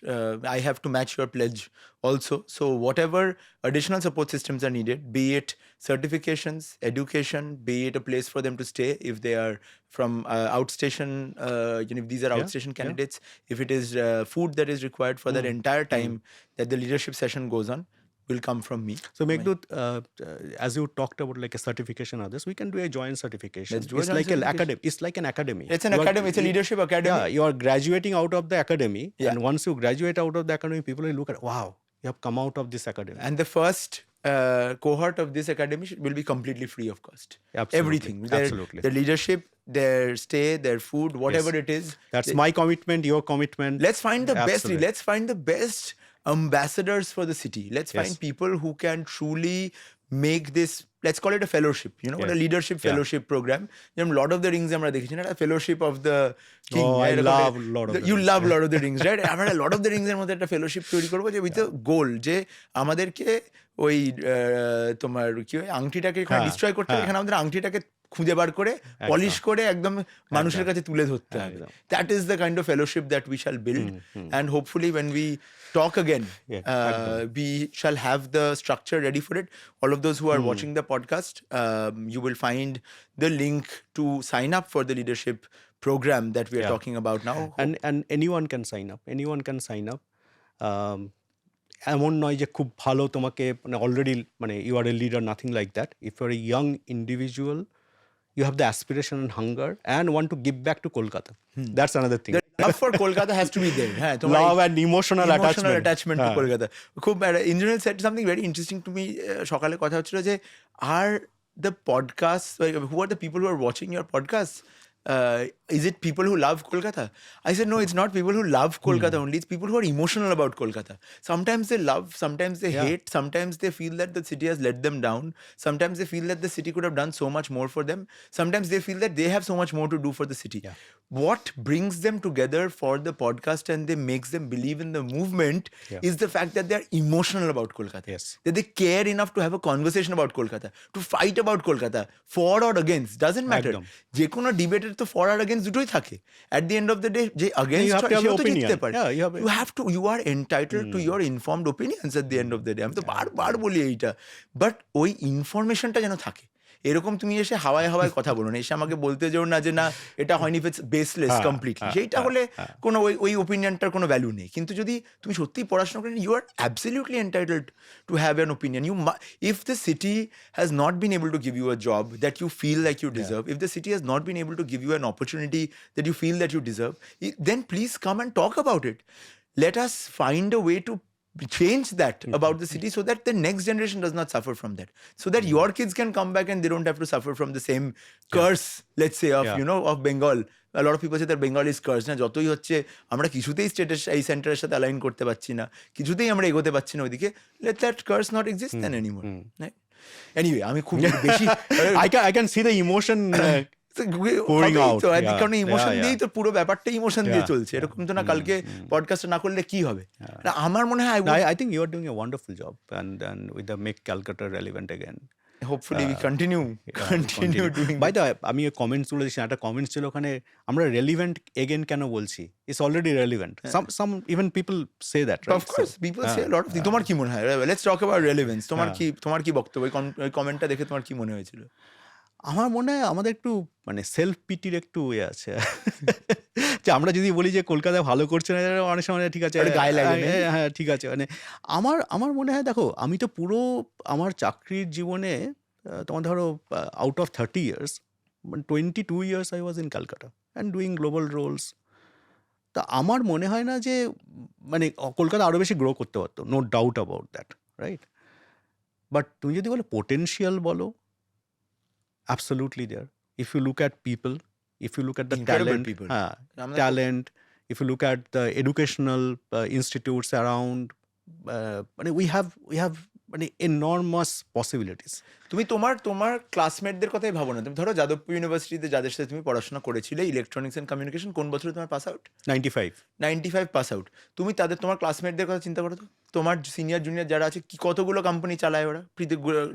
I have to match your pledge also. So whatever additional support systems are needed, be it certifications, education, be it a place for them to stay if they are from outstation, if these are outstation candidates, if it is food that is required for that entire time that the leadership session goes on, will come from me. So Meghdut, as you talked about like a certification others, we can do a joint certification. Let's do a It's joint like an certification. academy. It's like an academy. It's an You are- academy. It's a leadership academy. Yeah, you are graduating out of the academy, Yeah. and once you graduate out of the academy, people will look at, wow, you have come out of this academy. And the first cohort of this academy will be completely free of cost. Absolutely. Everything. Absolutely. The leadership their stay, their food, whatever Yes. it is. That's my commitment, your commitment. Let's find the best. Absolutely. Let's find the best ambassadors for the city. Let's Yes. find people who can truly make this. Let's call it a fellowship. You know, what a Yes. leadership Yeah. fellowship program. Lord of the Rings, আমরা দেখেছি না, একটা fellowship of the king. Oh, I right? love Lord of the You Rings, love yeah. Lord of the Rings, right? আমরা Lord of the Rings এর মধ্যে একটা fellowship তৈরি করবো যে with a goal, যে আমাদেরকে ওই তোমার কি হয় আংটিটাকে এখানে হ্যাঁ, ডিস্ট্রয় করতে হবে, হ্যাঁ। এখানে আমাদের আংটিটাকে খুঁজে বার করে পলিশ করে একদম মানুষের কাছে তুলে ধরতে হবে। একদম। That is the kind of fellowship that we shall build, and hopefully when we talk again, we shall have the structure ready for it. All of those who are watching the podcast, you will find the link to sign up for the leadership program that we are Yeah. talking about now. And anyone can sign up. Anyone can sign up. এমন নয় যে খুব ভালো তোমাকে মানে already মানে you are a leader, nothing like that. If you are a young individual, you have the aspiration and hunger and want to give back to Kolkata. That's another thing. The love for Kolkata has to be there. হ্যাঁ, তোমার Love and emotional attachment. to হ্যাঁ। Kolkata. খুব engineer said something very interesting to me. সকালে কথা হচ্ছিল যে are the podcasts, who are the people who are watching your podcasts? Is it people who love Kolkata? I said, no, it's not people who love Kolkata only. It's people who are emotional about Kolkata. Sometimes they love, sometimes they Yeah. hate, sometimes they feel that the city has let them down. Sometimes they feel that the city could have done so much more for them. Sometimes they feel that they have so much more to do for the city. Yeah. What brings them together for the podcast and they makes them believe in the movement Yeah. is the fact that they are emotional about Kolkata. Yes. That they care enough to have a conversation about Kolkata, to fight about Kolkata, for or against, doesn't matter. একদম। যে কোনো ডিবেটের তো for R against দুটোই থাকে। At the end of the day, যে against You have to হয় have সেও তো opinion. জিততে পারে। Yeah, you You are entitled to your informed opinions at the end of the day. আমি তো বারবার বলি এইটা, বাট ওই ইনফরমেশনটা যেন থাকে। এরকম তুমি এসে হাওয়ায় হাওয়ায় কথা বলো না, এসে আমাকে বলতে যেও না যে না এটা হয়নি, ইটস বেসলেস কমপ্লিটলি, সেইটা হলে কোনো ওই ওপিনিয়নটার কোনো ভ্যালু নেই। কিন্তু যদি তুমি সত্যিই পড়াশোনা করেন, you are absolutely entitled to have an opinion. If the city has not been able to give you a job that you feel like you deserve, if the city has not been able to give you an opportunity that you feel that you deserve, then please come and talk about it. Let us find a way to change that about the city so that the next generation does not suffer from that, so that your kids can come back and they don't have to suffer from the same curse, let's say, of Yeah. of Bengal. A lot of people say that Bengal is cursed. না, যতই হচ্ছে আমরা কিছুতেই স্টেটের এই সেন্টারের সাথে align করতে পারছি না, কিছুতেই আমরা এগোতে পারছি না ওইদিকে, let that curse not exist then anymore. Right? Anyway, আমি খুব বেশি I can see the emotion pouring out. তো Yeah. কারণ ইমোশন Yeah, দিয়েই তো পুরো ব্যাপারটা ইমোশন দিয়ে Yeah, চলছে। এরকম তো না কালকে পডকাস্ট না করলে কি হবে। না, আমার মনে হয় I think you are doing a wonderful job and with the Make Calcutta relevant again. hopefully we continue doing by the আমি কমেন্টস গুলো দেখছি, একটা কমেন্টস ছিল ওখানে আমরা রেলিভেন্ট এগেন কেন বলছি, it's already relevant, some even people say that, Of course, people say a lot of things. তোমার কি মনে হয়? Let's talk about relevance. তোমার কি বক্তব্য? ওই কমেন্টটা দেখে তোমার কি মনে হয়েছিল? আমার মনে হয় আমাদের একটু মানে সেলফ পিটির একটু ইয়ে আছে যে আমরা যদি বলি যে কলকাতায় ভালো করছে না, অনেক সময় ঠিক আছে, একটা গায়ে লাগে, হ্যাঁ ঠিক আছে, মানে আমার মনে হয় দেখো আমি তো পুরো আমার চাকরির জীবনে তোমার ধরো out of 30 years 22 years I was in Calcutta and doing global roles. তা আমার মনে হয় না যে মানে কলকাতা আরও বেশি গ্রো করতে পারতো, no doubt about that, right? But তুমি যদি বলো পোটেনশিয়াল বলো, absolutely there. If you look at people, if you look at the Incredible talent, people. talent, if you look at the educational institutes around, we have enormous possibilities. তুমি তোমার ক্লাসমেটদের কথাই ভাবো না। তুমি ধরো যাদবপুর ইউনিভার্সিটিতে যাদের সাথে তুমি পড়াশোনা করেছিলে ইলেকট্রনিক্স এন্ড কমিউনিকেশন, কোন বছরে তোমার পাস আউট? 95 pass out. তুমি তোমার ক্লাসমেটদের কথা চিন্তা করো তো, তোমার সিনিয়র জুনিয়র যারা আছে কি কতগুলো কোম্পানি চালায় ওরা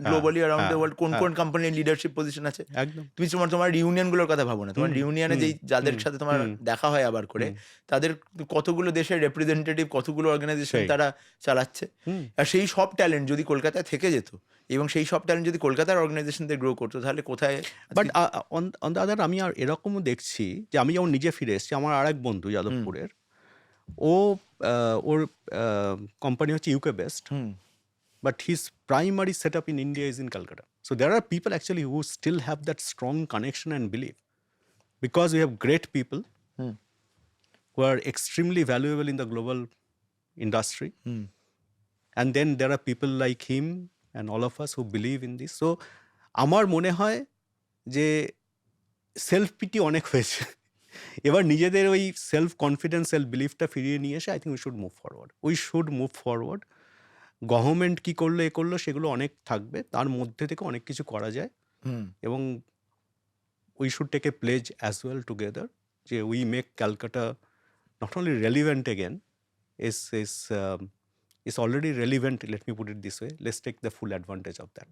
গ্লোবালি অ্যারাউন্ড দ্য ওয়ার্ল্ড, কোন কোম্পানির লিডারশিপ পজিশন আছে। একদম। তুমি তোমার রিউনিয়নগুলোর কথা ভাবো না। তোমার রিউনিয়নে যেই যাদের সাথে তোমার দেখা হয় আবার করে, তাদের কতগুলো দেশের রিপ্রেজেন্টেটিভ, কতগুলো অর্গানাইজেশন তারা চালাচ্ছে। আর সেই সব ট্যালেন্ট যদি কলকাতায় থেকে যেত এবং সেই সব ট্যালেন্ট যদি কলকাতার অর্গানাইজেশনদের গ্রো করতো, তাহলে কোথায়। বাট অন দ্য আদার আমি আর এরকমও দেখছি যে আমি যেমন নিজে ফিরে এসেছি, আমার আরেক বন্ধু যাদবপুরের, ওর কোম্পানি হচ্ছে UK best, but his primary setup in India is in Calcutta. So there are people actually who still have that strong connection and belief, because we have great people who are extremely valuable in the global industry. And then there are people like him and all of us who believe in this. So আমার মনে হয় যে self PT অনেক হয়েছে। এবার নিজেদের ওই self confidence, self বিলিফটা ফিরিয়ে নিয়ে এসে I think we should move forward. Government কী করলো এ করলো সেগুলো অনেক থাকবে, তার মধ্যে থেকে অনেক কিছু করা যায় এবং we should take a pledge as well together যে we make Calcutta not only relevant again, is already relevant, let me put it this way. Let's take the full advantage of that.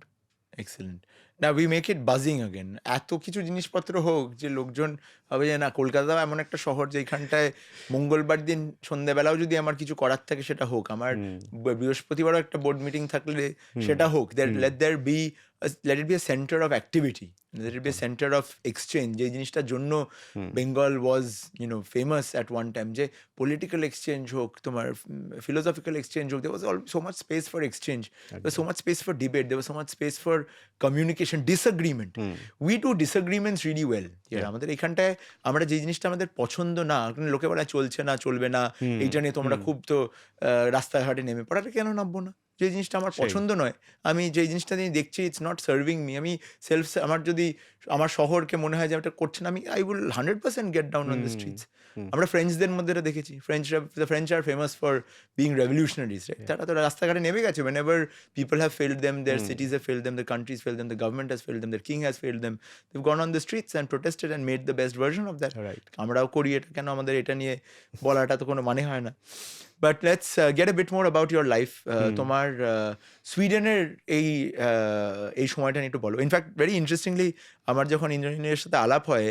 Excellent না we make it buzzing again. এত কিছু জিনিসপত্র হোক যে লোকজন হবে যে না কলকাতাও এমন একটা শহর যেখানটায় মঙ্গলবার দিন সন্ধ্যাবেলাও যদি আমার কিছু করার থাকে সেটা হোক, আমার বৃহস্পতিবারও একটা বোর্ড মিটিং থাকলে সেটা হোক, let it be a center of activity, let it be a center of exchange। যে জিনিসটার জন্য Bengal was famous at one time, যে পলিটিক্যাল এক্সচেঞ্জ হোক, তোমার philosophical exchange হোক, there was so much space for exchange, there was so much space for debate, there was so much space for communication, disagreement. We do disagreements really well. আমাদের এখানটায় আমরা যে জিনিসটা আমাদের পছন্দ না, লোকে বলা চলছে না, চলবে না, এইটা নিয়ে তোমরা খুব তো রাস্তাঘাটে নেমে পড়াটা কেন নামবো না? যে জিনিসটা আমার পছন্দ নয়, আমি যে জিনিসটা নিয়ে দেখছি ইটস নট সার্ভিং মি, আমি আমার যদি আমার শহরকে মনে হয় যে এটা করছে না, আমি I will 100% get down on the streets. আমরা ফ্রেঞ্চদের মধ্যে এটা দেখেছি, French are famous for being revolutionaries, তারা তো রাস্তাঘাটে নেমে গেছে whenever people have failed them, their cities have failed them, their countries failed them, the government has failed them, their king has failed them, they've gone on the streets and protested and made the best version of that. আমরাও করি এটা, কেন আমাদের এটা নিয়ে বলাটা তো কোনো মানে হয় না। But let's get a bit more about your life. তোমার সুইডেনের এই সময়টা নিয়ে একটু বলো। ইনফ্যাক্ট ভেরি ইন্টারেস্টিংলি আমার যখন ইঞ্জিনিয়ারের সাথে আলাপ হয়,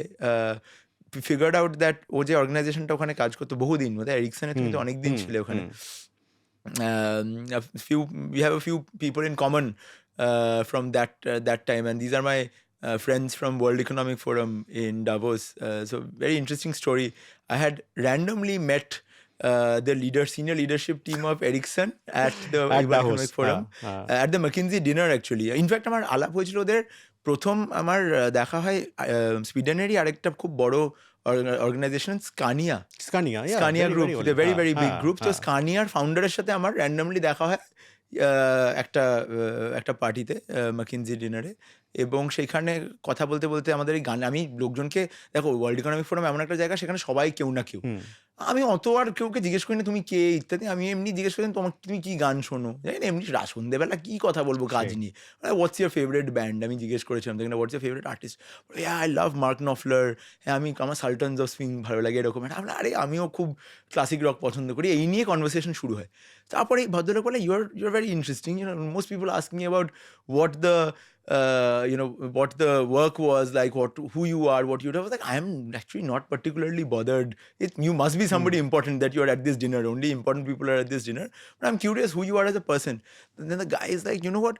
ফিগার্ড আউট দ্যাট ও যে অর্গানাইজেশনটা ওখানে কাজ করতো বহুদিন, এরিকসনে তুমি তো অনেক দিন ছিলে ওখানে। We have a few people in common from that time, and these are my friends from World Economic Forum in Davos. So very interesting story. I had randomly met the senior leadership team of Ericsson at the World Economic Forum, at the McKinsey dinner actually. In fact, আমার আলাপ হয়েছিল ওদের প্রথম, আমার দেখা হয় সুইডেনেরই আরেকটা খুব বড় organization Scania group, very very big group. তো স্কানিয়ার ফাউন্ডারের সাথে আমার র্যান্ডামলি দেখা হয় একটা পার্টিতে, ম্যাকিনজি ডিনারে, এবং সেখানে কথা বলতে বলতে আমাদের এই গান, আমি লোকজনকে দেখো ওয়ার্ল্ড ইকোনমিক ফোরাম এমন একটা জায়গা, সেখানে সবাই কেউ না কেউ, আমি অত আর কেউকে জিজ্ঞেস করি না তুমি কে ইত্যাদি, আমি এমনি জিজ্ঞেস করি তুমি কি গান শোনো, জানি না এমনি সন্ধ্যেবেলা কি কথা বলবো কাজ নিয়ে, হোয়াটস ইউর ফেভারিট ব্যান্ড, আমি জিজ্ঞেস করেছিলাম দেখেন what's your favourite artist, I love Mark Knopfler, হ্যাঁ আমার সালটনস অফ সুইং ভালো লাগে, এরকম আমরা আরে আমিও খুব ক্লাসিক রক পছন্দ করি, এই নিয়ে কনভারসেশন শুরু হয়। তারপরে ভদ্রলোক বলে your very interesting, most people ask me about what the work was like, who you are, what you do. I was like, I am actually not particularly bothered. You must be somebody important that you are at this dinner. Only important people are at this dinner. But I'm curious who you are as a person. And then the guy is like, you know what?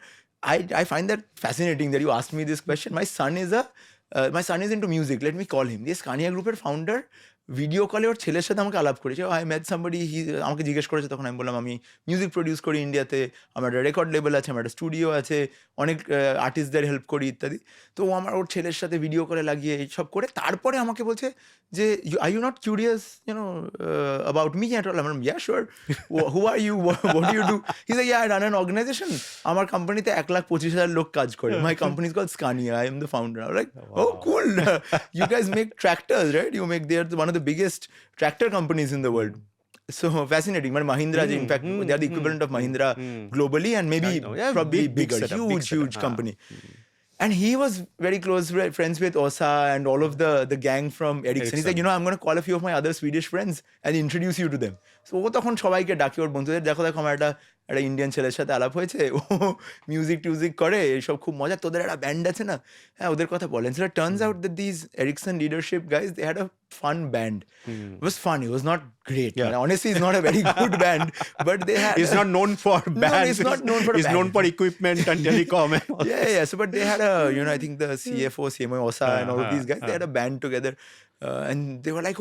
I find that fascinating that you asked me this question. My son is into music. Let me call him. This Scania Group founder. Video কলে ওর ছেলের সাথে আমাকে আলাপ করেছে, I met somebody, আমাকে জিজ্ঞেস করেছে, তখন আমি বললাম আমি মিউজিক প্রডিউস করি ইন্ডিয়াতে, আমার একটা রেকর্ড লেবেল আছে, আমার একটা স্টুডিও আছে, অনেক আর্টিস্টদের হেল্প করি ইত্যাদি। তো ওর ছেলের সাথে ভিডিও কলে লাগিয়ে এইসব করে তারপরে আমাকে বলছে যে are you not curious about me at all? আমার yeah sure, who are you, what you do? He is like, I run an organisation, আমার কোম্পানিতে 1,25,000 লোক কাজ করে, my company is called Scania, I am the founder. Like, oh cool, you guys make tractors, right? You make their one of the biggest tractor companies in the world. So fascinating. Mahindra, in fact, they are the equivalent of Mahindra globally, and maybe probably bigger, huge company. And he was very close friends with Osa and all of the gang from Ericsson. He's like, I'm going to call a few of my other Swedish friends and introduce you to them. So ও তখন সবাইকে ডাকে, ওর বন্ধুদের, দেখো আমার একটা Indian ছেলের সাথে আলাপ হয়েছে, ও মিউজিক টিউজিক করে, এইসব খুব মজা, তোদের একটা ব্যান্ড আছে না, হ্যাঁ ওদের কথা বলেন। So it turns out that these Ericsson leadership guys, they had a fun band. It was fun, it was not great. Honestly, it's not a very good band, but they had... It's not known for bands. No, it's not known for It's known for equipment and telecom. Yeah. So, but they had I think the CFO, CMO, Osa, and all of these guys, they had a band together, and they were like,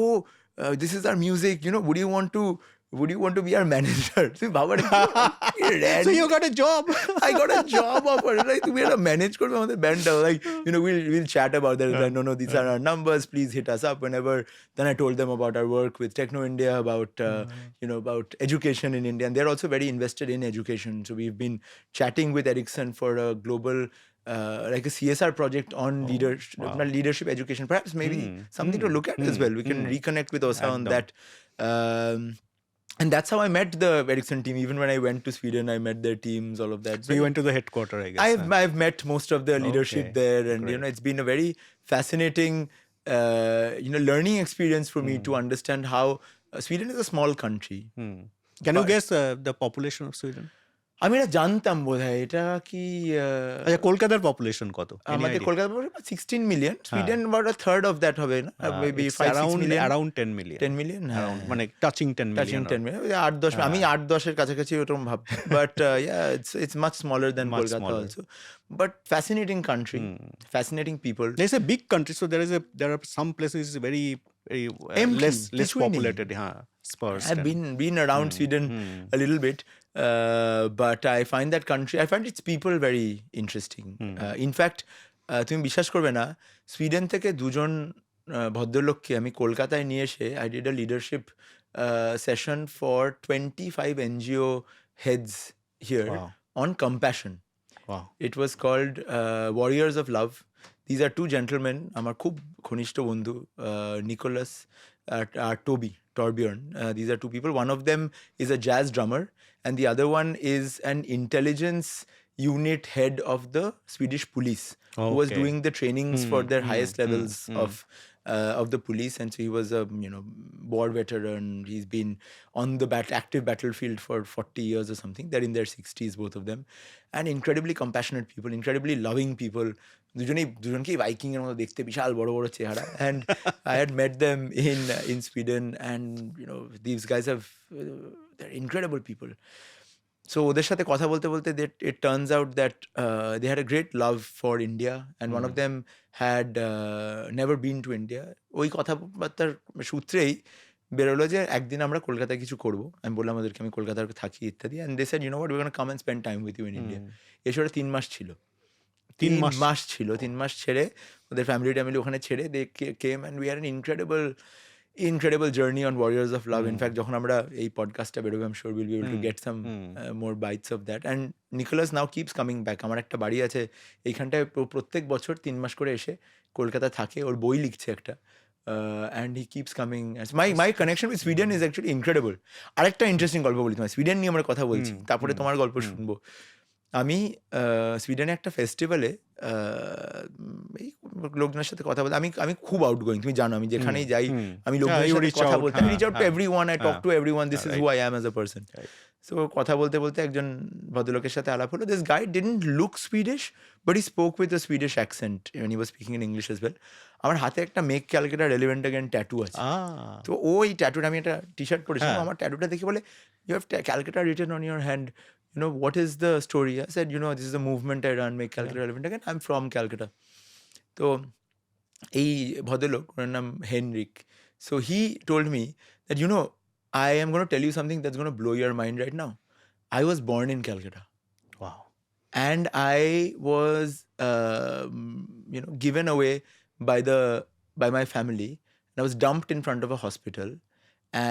this is our music, would you want to be our manager? So you got a job. I got a job offer. Like, we had a manage korbe amader band. Like, we'll chat about that. Like, no, these are our numbers. Please hit us up whenever. Then I told them about our work with Techno India, about about education in India, and they're also very invested in education. So we've been chatting with Ericsson for a global like a CSR project on wow. leadership education. Perhaps maybe something to look at as well. We can reconnect with Osa on Ekdom. that. And that's how I met the Ericsson team. Even when I went to Sweden, I met their teams, all of that. So you went to the headquarter, I guess. I've met most of the leadership Okay, there, and you great. know, it's been a very fascinating learning experience for me to understand how Sweden is a small country. Can you But- guess the population of Sweden? আমি এটা জানতাম বোধহয় এটা কি আচ্ছা কলকাতার population কত? Any আমাদের idea? Kolkata 16 million, Sweden about a third of that হবে না, maybe It's 5-6 million, around 10 million. 10 million, Around, মানে টাচিং 10 টাচিং million. 10 million, 8-10, আমি 8-10 কাছাকাছি ওরকম ভাবতাম, but it's much smaller than Much Kolkata smaller. also, but fascinating country, fascinating people. It's a big country, so there are some places very Empty, less কিছুই নেই। populated. Sparse. I've been around Sweden a little bit, but I find that country, I find its people very interesting. In fact, তুমি বিশ্বাস করবে না, Sweden থেকে দুজন ভদ্রলোককে আমি কলকাতায় নিয়ে এসে I did a leadership session for 25 NGO heads here Wow. on compassion. Wow. It was called Warriors of Love. These are two gentlemen, আমার খুব ঘনিষ্ঠ বন্ধু, Nicholas আর Torbjörn. These are two people. One of them is a jazz drummer, and the other one is an intelligence unit head of the Swedish police, who was Okay. doing the trainings for their highest levels of the police. And so he was a war veteran. He's been on the active battlefield for 40 years or something. They're in their 60s, both of them, and incredibly compassionate people, incredibly loving people. দুজনকেই biking এর মতো দেখতে, বিশাল বড় বড় চেহারা, and I had met them in Sweden, and these guys have they're incredible people. So ওদের সাথে কথা বলতে বলতে it turns out that they had a great love for India, and one of them had never been to India. ওই কথাবার্তার সূত্রেই বেরোলো যে একদিন আমরা কলকাতায় কিছু করবো। আমি বললাম ওদেরকে আমি কলকাতায় থাকি ইত্যাদি, and they said, you know what, we're going to come and spend time with you in India. এসে ওরা 3 মাস ছিল। 3 মাস ছিল, 3 মাস ছেড়ে ওদের ফ্যামিলি ওখানে ছেড়ে they came, and we had an incredible journey on Warriors of Love. In fact, যখন আমরা এই পডকাস্টটা বেরোবে, I'm sure we'll be able to get some more bites of that. And Nicholas now keeps coming back. আমার একটা বাড়ি আছে এইখানটায়, প্রত্যেক বছর 3 মাস করে এসে কলকাতা থাকে, ওর বই লিখছে একটা, and he keeps coming. My connection with Sweden is actually incredible. আরেকটা ইন্টারেস্টিং গল্প বলি তোমায়, সুইডেন নিয়ে আমরা কথা বলছি, তারপরে তোমার গল্প শুনবো। আমি সুইডেনে একটা ফেস্টিভ্যালে এই লোকজনের সাথে কথা বলতে, আমি খুব আউটগোয়িং, তুমি জানো, আমি যেখানেই যাই আমি লোকজনের সাথে কথা বলতে, reach out to everyone, I talk to everyone, this is who I am as a person. So কথা বলতে বলতে একজন ভদ্রলোকের সাথে আলাপ হলো। This guy didn't look Swedish, but he spoke with a Swedish accent, when he was speaking in English as well. আমার হাতে একটা make Calcutta relevant again tattoo আছে। তো ওই ট্যাটুটা, আমি একটা টি শার্ট পরেছিলাম, আমার ট্যাটুটা দেখে বলে, you have Calcutta written on your hand, what is the story? I said, this is a movement I run, Make Calcutta Relevant Again. I'm from Calcutta. So, এই ভদ্রলোক, ওনার নাম Henrique, so he told me that, I am going to tell you something that's going to blow your mind right now. I was born in Calcutta. Wow. And I was, given away by my family, and I was dumped in front of a hospital.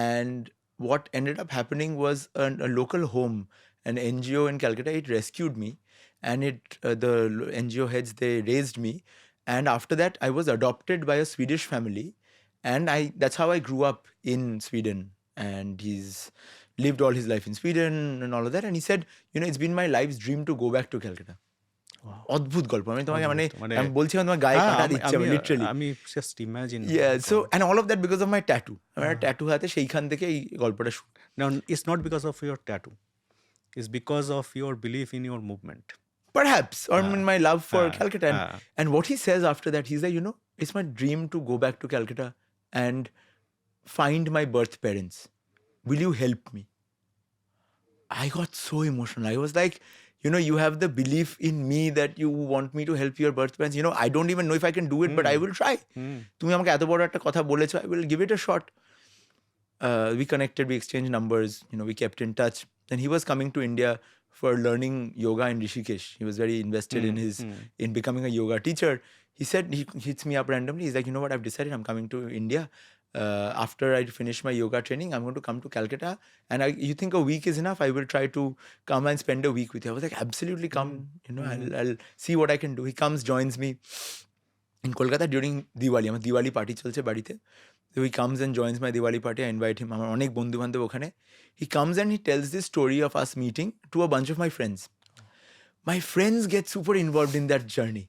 And what ended up happening was a local home, an NGO in Calcutta, it rescued me, and the NGO heads, they raised me. And after that, I was adopted by a Swedish family, and that's how I grew up in Sweden. And he's lived all his life in Sweden and all of that. And he said, it's been my life's dream to go back to Calcutta. অদ্ভুত গল্প, আমি তোমাকে আমি বলছি, তোমার গায়ে কাটা দিচ্ছে লিটারালি। আমি just imagine. So and all of that because of my tattoo. আমার ট্যাটু হাতে, সেইখান থেকে এই গল্পটা শুরু। Now, it's not because of your tattoo. It's because of your belief in your movement. Perhaps, or in my love for Calcutta. And what he says after that, he's like, it's my dream to go back to Calcutta and find my birth parents. Will you help me? I got so emotional. I was like, you have the belief in me that you want me to help your birth parents. I don't even know if I can do it, but I will try. তুমি আমাকে এত বড় একটা কথা বলেছো, I will give it a shot. We connected, we exchanged numbers, we kept in touch. And he was coming to India for learning yoga in Rishikesh. He was very invested in becoming a yoga teacher. He said, he hits me up randomly. He's like, you know what, I've decided I'm coming to India. after I finish my yoga training, I'm going to come to Calcutta. And you think a week is enough? I will try to come and spend a week with you. I was like, absolutely come. I'll see what I can do. He comes, joins me in Kolkata during Diwali. আমার Diwali party চলছে বাড়িতে. So he comes and joins my Diwali party. I invite him. আমার অনেক বন্ধু বান্ধব ওখানে. He comes and he tells this story of us meeting to a bunch of my friends. My friends get super involved in that journey.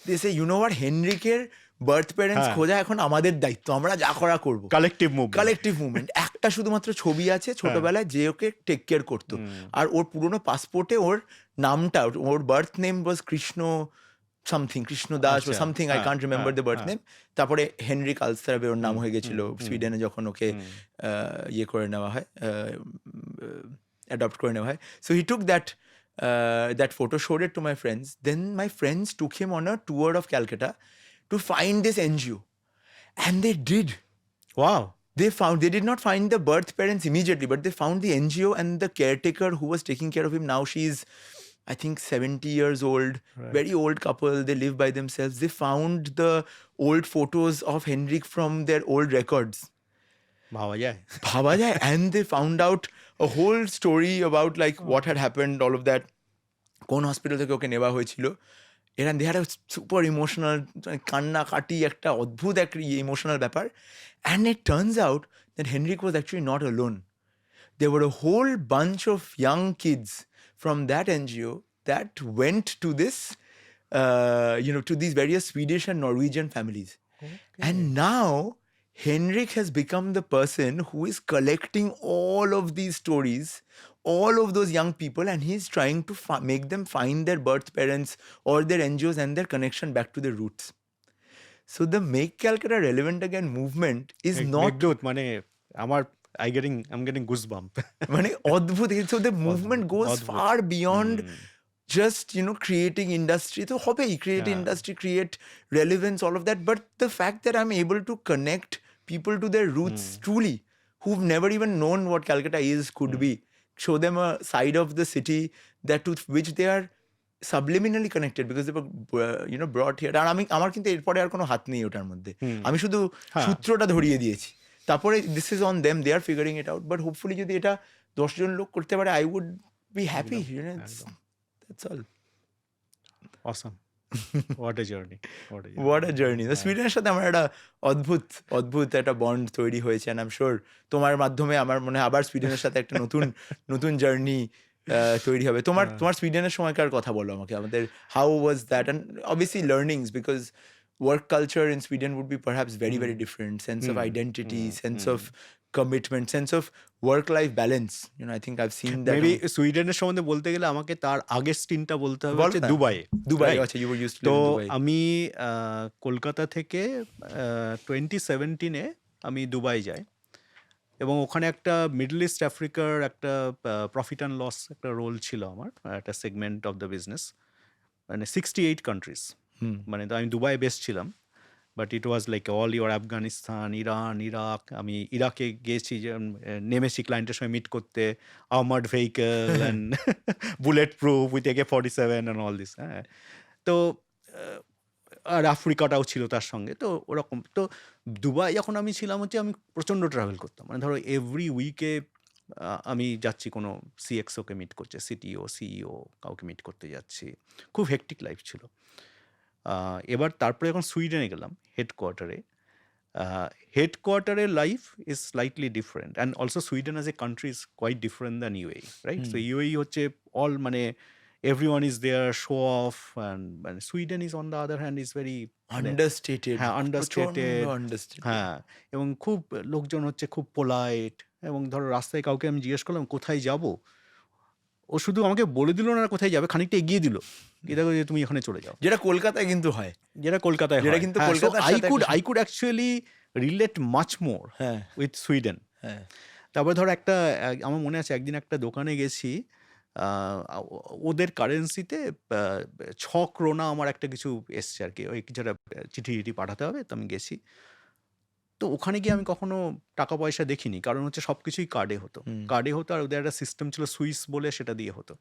They say, you know what, হেনরিকের birth parents খোঁজা এখন আমাদের দায়িত্ব, আমরা যা করা করবো। Collective movement. একটা শুধুমাত্র ছবি আছে ছোটবেলায় যে ওকে টেক কেয়ার করতো, আর ওর পুরোনো পাসপোর্টে ওর নামটা, ওর birth name was Krishna something, Krishna Das বা something, I can't remember the birth name. তারপরে হেনরিক আলস্তারাবে ওর নাম হয়ে গেছিল সুইডেনে যখন ওকে ইয়ে করে নেওয়া হয়, অ্যাডপ্ট করে নেওয়া হয়। So he took that photo, showed it to my friends. Then my friends took him on a tour of Calcutta to find this NGO. And they did. Wow. They did not find the birth parents immediately, but they found the NGO and the caretaker who was taking care of him. Now she's, I think, 70 years old, very old couple. They live by themselves. They found the old photos of Henrik from their old records. ভাবা যায়। And they found out a whole story about like what had happened, all of that. কোন hospital থেকে ওকে নেওয়া হয়েছিল। And they had a super emotional, কান্নাকাটি একটা অদ্ভুত একটা ইমোশনাল ব্যাপার। And it turns out that Henrik was actually not alone. There were a whole bunch of young kids from that NGO that went to this, to these various Swedish and Norwegian families. And now Henrik has become the person who is collecting all of these stories, all of those young people, and he's trying to make them find their birth parents or their NGOs and their connection back to their roots. So the Make Calcutta Relevant Again movement is not... Meghaduta মানে আমার I'm getting goosebump. মানে অদ্ভুত। So the movement goes far beyond just, creating industry. So hobby, create industry, create relevance, all of that. But the fact that I'm able to connect people to their roots truly, who've never even known what Calcutta could be, show them a side of the city that to which they are subliminally connected because they were brought here. আর আমার কিন্তু এরপরে আর কোনো হাত নেই ওটার মধ্যে, আমি শুধু সূত্রটা ধরিয়ে দিয়েছি। তারপরে this is on them, they are figuring it out. But hopefully যদি এটা 10 জন লোক করতে পারে, I would be happy. That's all. Awesome. What a journey. সুইডেনের সাথে আমার একটা অদ্ভুত একটা বন্ড তৈরি হয়েছে। and I'm sure তোমার মাধ্যমে আমার মনে হয় আবার সুইডেনের সাথে একটা নতুন জার্নি তৈরি হবে। তোমার সুইডেনের সময়কার কথা বলো আমাকে, আমাদের how was that, and obviously learnings, because work culture in Sweden would be perhaps very very different. Sense of identity, sense of commitment, sense of work-life balance. I think I've seen that. Maybe সুইডেনের সম্বন্ধে বলতে গেলে আমাকে তার আগের স্টিনটা বলতে হবে হচ্ছে দুবাই। আচ্ছা, you were used to live in Dubai. তো আমি কলকাতা থেকে 2017-এ আমি দুবাই যাই এবং ওখানে একটা মিডল ইস্ট আফ্রিকার একটা প্রফিট অ্যান্ড লস একটা রোল ছিল আমার, একটা সেগমেন্ট অফ দ্য বিজনেস, মানে 68 কান্ট্রিজ। মানে তো আমি দুবাই বেস ছিলাম, but it was like all your Afghanistan, Iran, Iraq. আমি ইরাকে গিয়েছি, যে নেমেছি ক্লায়েন্টের সঙ্গে মিট করতে, armoured vehicle and bullet proof with AK-47 and all this. হ্যাঁ, তো আর আফ্রিকাটাও ছিল তার সঙ্গে। তো ওরকম, তো দুবাই যখন আমি ছিলাম হচ্ছে আমি প্রচণ্ড ট্রাভেল করতাম। মানে ধরো এভরি উইকে আমি যাচ্ছি কোনো CXOকে মিট করছে, CTO CEO কাউকে মিট করতে যাচ্ছি, খুব হেকটিক লাইফ ছিল। এবার তারপরে যখন সুইডেনে গেলাম হেডকোয়ার্টারের life is slightly different, and also Sweden as a country is quite different than UAE, right? So UAE হচ্ছে অল মানে everyone is there, show off, and Sweden is on the other hand is very understated. হ্যাঁ, এবং খুব লোকজন হচ্ছে খুব polite, এবং ধরো রাস্তায় কাউকে আমি জিজ্ঞেস করলাম কোথায় যাব, ও শুধু আমাকে বলে দিল না কোথায় যাবে, খানিকটা এগিয়ে দিল, দেখো যে তুমি এখানে চলে যাও, যেটা কলকাতায় কিন্তু হয়, যেটা কিন্তু I could actually relate much more with Sweden. তারপরে ধরো আমার মনে আছে একদিন একটা দোকানে গেছি, ওদের কারেন্সিতে 6 ক্রোনা আমার একটা কিছু এসছে আর কি, ওই কিছুটা চিঠি পাঠাতে হবে। তো আমি গেছি, তো ওখানে গিয়ে আমি কখনো টাকা পয়সা দেখিনি, কারণ হচ্ছে সব কিছুই কার্ডে হতো, আর ওদের একটা সিস্টেম ছিল সুইস বলে, সেটা দিয়ে হতো।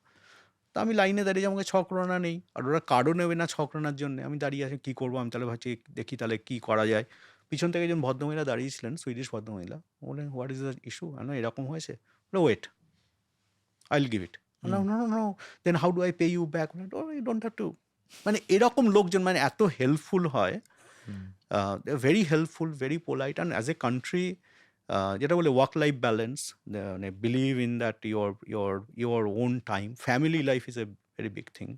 তো আমি লাইনে দাঁড়িয়ে, আমাকে 6 ক্রোনা নেই, আর ওরা কার্ডও নেবে না 6 ক্রোনার জন্য। আমি দাঁড়িয়ে আছি, কী করবো আমি, তাহলে ভাবছি দেখি তাহলে কী করা যায়। পিছন থেকে একজন ভদ্রমহিলা দাঁড়িয়েছিলেন, সুইডিশ ভদ্রমহিলা, বললেন হোয়াট ইজ দ্য ইস্যু, না এরকম হয়েছে, wait I will give it, no no no, then how do I pay you back, you don't have to. মানে এরকম লোকজন মানে এত হেল্পফুল হয়, very helpful, very polite, and as a country যেটা বলে ওয়ার্ক লাইফ ব্যালেন্স, মানে believe in that your own time, family life is a very big thing.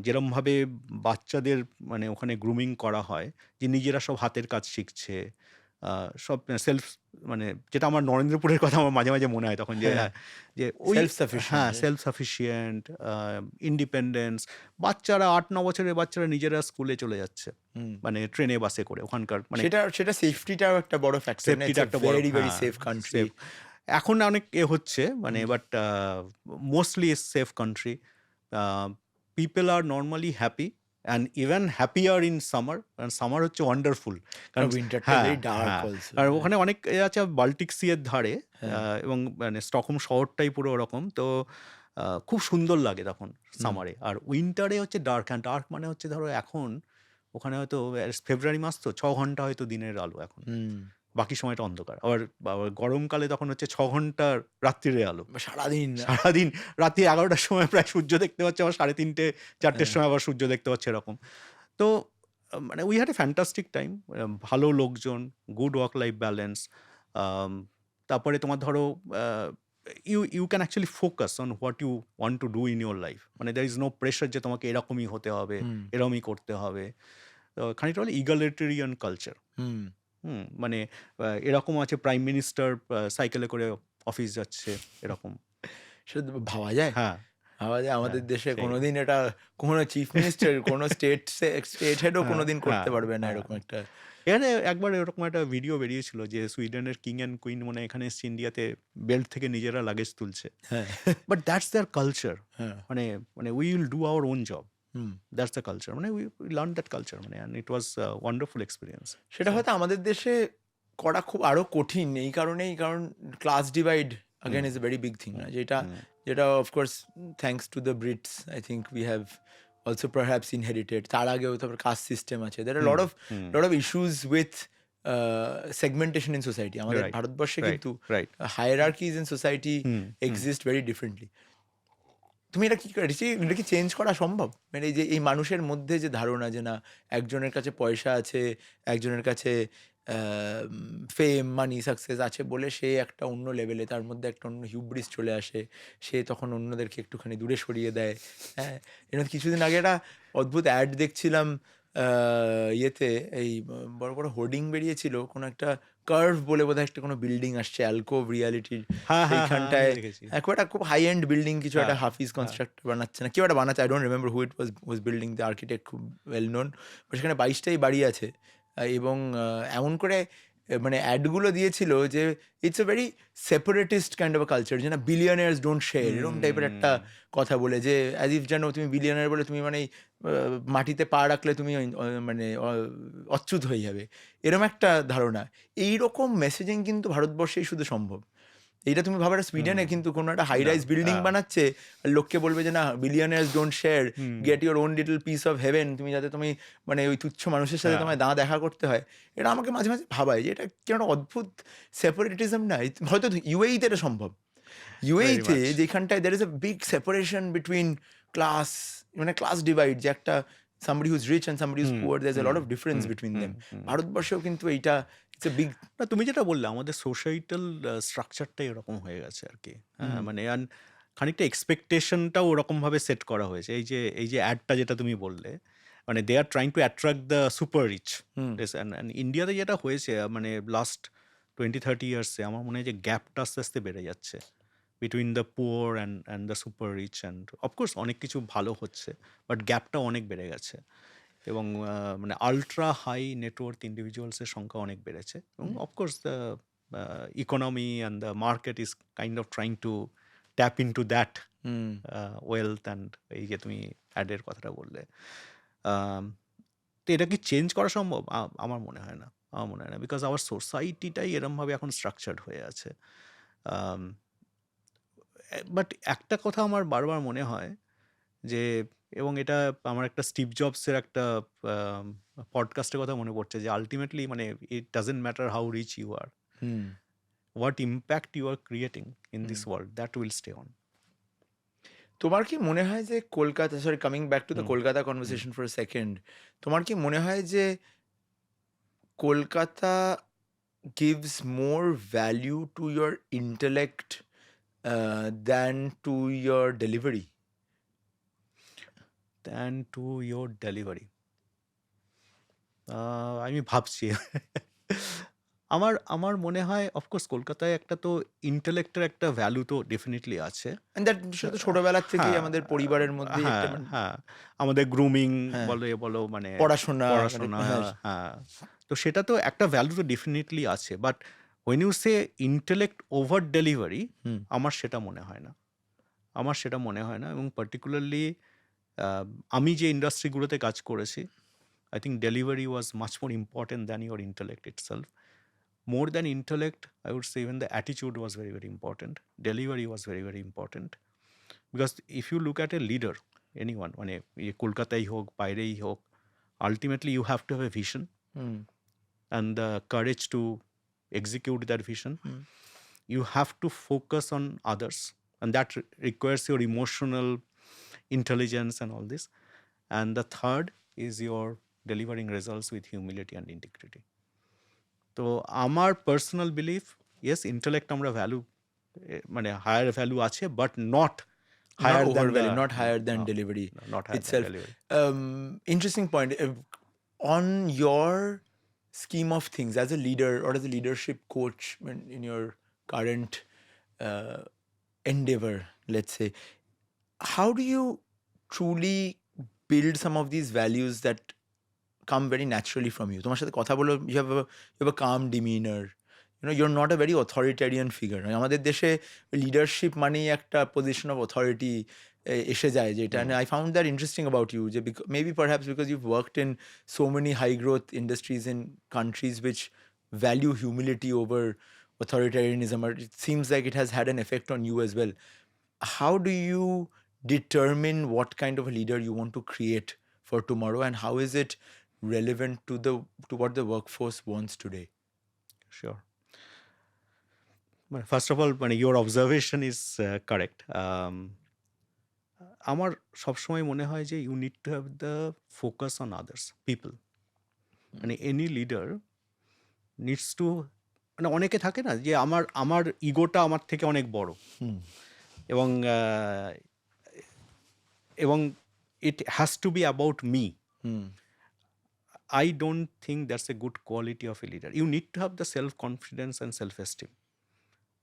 যেরমভাবে বাচ্চাদের মানে ওখানে গ্রুমিং করা হয়, যে নিজেরা সব হাতের কাজ শিখছে, সব সেলফ, মানে যেটা আমার নরেন্দ্রপুরের কথা আমার মাঝে মাঝে মনে হয় তখন, যে হ্যাঁ। যে ওই Self-sufficient, হ্যাঁ, right? সেলফ সাফিসিয়েন্ট, ইন্ডিপেন্ডেন্স, বাচ্চারা 8-9 বছরের বাচ্চারা নিজেরা স্কুলে চলে যাচ্ছে, মানে ট্রেনে বাসে করে ওখানকার, মানে সেটা সেফটিটাও একটা বড় ফ্যাক্টর, সেফটিটা একটা বড়, ভেরি ভেরি হ্যাঁ, সেফ কান্ট্রি। safe। এখন অনেক হচ্ছে মানে, but mostly safe country, people are normally happy and even happier in summer, কারণ সামার হচ্ছে ওয়ান্ডারফুল, কারণ উইন্টারটা ভেরি ডার্ক অলসো। আর ওখানে অনেক আছে বাল্টিক সি এর ধারে, এবং মানে স্টকহোম শহরটাই পুরো ওরকম, তো খুব সুন্দর লাগে তখন সামারে। আর উইন্টারে হচ্ছে ডার্ক, অ্যান্ড ডার্ক মানে হচ্ছে ধরো এখন ওখানে হয়তো ফেব্রুয়ারি মাস তো 6 ঘন্টা হয়তো দিনের আলো এখন, বাকি সময়টা অন্ধকার। আবার আবার গরমকালে তখন হচ্ছে 6 ঘন্টার রাত্রিরে আলো, সারাদিন সারাদিন রাত্রি 11টার সময় প্রায় সূর্য দেখতে পাচ্ছে, আবার 3:30-4টের সময় আবার সূর্য দেখতে পাচ্ছে, এরকম। তো মানে we had a fantastic time, ভালো লোকজন, গুড ওয়ার্ক লাইফ ব্যালেন্স। তারপরে তোমার ধরো you can actually focus on what you want to do in your life, মানে দ্যার ইজ নো প্রেশার যে তোমাকে এরকমই হতে হবে, এরকমই করতে হবে। খানিকটা হলো ইগালিটেরিয়ান কালচার। মানে এরকম আছে, প্রাইম মিনিস্টার সাইকেলে করে অফিস যাচ্ছে, এরকম। সেটা ভাবা যায়, হ্যাঁ, ভাবা যায় আমাদের হ্যাঁ, দেশে সেই। কোনোদিন এটা কোনো চিফ মিনিস্টার কোনো স্টেট হেডও কোনোদিন করতে হ্যাঁ, পারবে না হ্যাঁ। এরকম একটা। এখানে একবার এরকম একটা ভিডিও বেরিয়েছিল যে সুইডেনের কিং অ্যান্ড কুইন মানে এখানে এসছে ইন্ডিয়াতে, বেল্ট থেকে নিজেরা লাগেজ তুলছে, হ্যাঁ, বাট দ্যাটস দেয়ার কালচার। হ্যাঁ, মানে মানে we will do our own job, that's the culture, মানে উই লার্ন দ্যাট কালচার, মানে and it was wonderful experience. সেটা হয়তো আমাদের দেশে করা খুব আরো কঠিন এই কারণেই, কারণ class divide again is a very big thing, না যেটা of course thanks to the Brits I think we have also perhaps inherited. তার আগেও তারপর কাস্ট সিস্টেম আছে, there are lot of issues with segmentation in society. আমাদের Right, ভারতবর্ষে right, কিন্তু right. Hierarchies in society exist very differently. তুমি এটা কি চেঞ্জ করা সম্ভব? মানে এই যে এই মানুষের মধ্যে যে ধারণা যে না একজনের কাছে পয়সা আছে, একজনের কাছে ফেম মানি সাকসেস আছে বলে সে একটা অন্য লেভেলে, তার মধ্যে একটা অন্য হিউব্রিস চলে আসে, সে তখন অন্যদেরকে একটুখানি দূরে সরিয়ে দেয়। হ্যাঁ, এরকম কিছুদিন আগে একটা অদ্ভুত অ্যাড দেখছিলাম, ইয়েতে এই বড় বড় হোর্ডিং বেরিয়েছিল, কোনো একটা কার্ভ বলে বোধহয় একটা কোনো বিল্ডিং আসছে, অ্যালকোভ রিয়ালিটির হ্যাঁ, হ্যাঁ, সেইখানটায় আমি দেখেছি। একটা খুব হাই এন্ড বিল্ডিং, কিছু একটা হ্যাঁ, হাফিজ কনস্ট্রাক্টর বানাচ্ছে না কেউ একটা বানাচ্ছে, I don't remember who it was building, the architect খুব ওয়েল নোন, বাট সেখানে 22টাই বাড়ি আছে। এবং এমন করে মানে অ্যাডগুলো দিয়েছিল যে it's a very separatist kind of a culture, যে না বিলিয়নার্স ডোন্ট শেয়ার, এরকম টাইপের একটা কথা বলে, যে অ্যাজ ইফ যেন তুমি বিলিয়নার বলে তুমি মানে মাটিতে পা রাখলে তুমি মানে অচ্যুত হয়ে যাবে, এরকম একটা ধারণা। এইরকম মেসেজিং কিন্তু ভারতবর্ষেই শুধু সম্ভব। এইটা তুমি ভাবো একটা সুইডেনে কিন্তু কোনো একটা হাই রাইজ বিল্ডিং বানাচ্ছে, আর লোককে বলবে যে না বিলিয়নার্স don't share, get your own little piece of haven, তুমি যাতে তুমি মানে ওই তুচ্ছ মানুষের সাথে তোমায় দেখা করতে হয়। এটা আমাকে মাঝে মাঝে ভাবায় যে এটা কেন একটা অদ্ভুত সেপারেটিজম না। হয়তো ইউএইতে এটা সম্ভব, ইউএইতে যেখানটায় there is a big separation between class, মানে ক্লাস ডিভাইড, যে একটা somebody who's rich and somebody who's poor, there's a lot of difference between them. ভারতবর্ষেও কিন্তু এইটা ইটস এ বিগ। না, তুমি যেটা বললে আমাদের সোসাইটাল স্ট্রাকচারটাই এরকম হয়ে গেছে আর কি। হ্যাঁ, মানে খানিকটা এক্সপেকটেশনটাও ওরকমভাবে সেট করা হয়েছে। এই যে অ্যাডটা যেটা তুমি বললে, মানে they are trying to attract the super rich. ইন্ডিয়াতে যেটা হয়েছে মানে লাস্ট 20-30 ইয়ার্সে আমার মনে হয় যে গ্যাপটা আস্তে আস্তে বেড়ে যাচ্ছে between the poor and the super rich, and of course অনেক কিছু ভালো হচ্ছে, বাট গ্যাপটা অনেক বেড়ে গেছে। এবং মানে আলট্রা হাই নেটওয়ার্থ ইন্ডিভিজুয়ালসের সংখ্যা অনেক বেড়েছে, এবং of course the economy and the market is kind of trying to tap into that wealth, and এই যে তুমি অ্যাডের কথাটা বললে, তো এটা কি চেঞ্জ করা সম্ভব? আমার মনে হয় না, বিকজ আওয়ার সোসাইটিটাই এরমভাবে এখন স্ট্রাকচার্ড হয়ে আছে। বাট একটা কথা আমার বারবার মনে হয় যে এবং এটা আমার একটা স্টিভ জবসের একটা পডকাস্টের কথা মনে পড়ছে যে আলটিমেটলি মানে it doesn't matter how rich you are, hmm what impact you are creating in this world that will stay on. তোমার কি মনে হয় যে Kolkata, sorry coming back to the Kolkata conversation for second, তোমার কি মনে হয় যে Kolkata gives more value to your intellect than to your delivery? Than to your delivery? আমি ভাবছি। আমার আমার মনে হয় অফকোর্স কলকাতায় একটা তো ইন্টেলেক্টের একটা ভ্যালু তো ডেফিনেটলি আছে। And that সেটা ছোটবেলার থেকেই হ্যাঁ, আমাদের পরিবারের মধ্যেই একটা হ্যাঁ, হ্যাঁ। আমাদের গ্রুমিং হ্যাঁ। বলো বলো মানে পড়াশোনা পড়াশোনা, হ্যাঁ। হ্যাঁ। তো সেটা তো একটা ভ্যালু তো ডেফিনেটলি আছে। But when you say intellect over delivery, hmm. আমার সেটা মনে হয় না। আমার সেটা মনে হয় না এবং পার্টিকুলারলি আমি যে ইন্ডাস্ট্রিগুলোতে কাজ করেছি, I think delivery was much more important than your intellect itself. More than intellect, I would say even the attitude was very, very important. Delivery was very, very important. Because if you look at a leader, anyone, মানে কলকাতায় হোক, বাইরেই হোক, ultimately you have to have a vision hmm and the courage to execute that vision. Hmm You have to focus on others, and that requires your emotional intelligence and all this. And the third is your delivering results with humility and integrity. তো আমার personal belief, yes intellect আমরা value মানে higher value আছে, but not not higher over value, not higher than no, delivery not higher itself. Delivery. Interesting point. On your scheme of things as a leader or as a leadership coach in your current endeavor, let's say, how do you truly build some of these values that come very naturally from you? তোমার সাথে কথা বলে you have a calm demeanor. You know, you're not a very authoritarian figure. আমাদের দেশে leadership মানেই একটা position of authority এসে যায় যেটা, and I found that interesting about you, যে maybe perhaps because you've worked in so many high growth industries in countries which value humility over authoritarianism, or it seems like it has had an effect on you as well. How do you determine what kind of a leader you want to create for tomorrow, and how is it relevant to what the workforce wants today? Sure. মানে first of all মানে your observation is correct. আমার সবসময় মনে হয় যে you need to have the focus on others people. মানে any leader needs to, মানে অনেকে থাকে না যে আমার আমার ইগোটা আমার থেকে অনেক বড়, এবং এবং it has to be about me. I don't think that's a good quality of a leader. You need to have the self-confidence and self-esteem,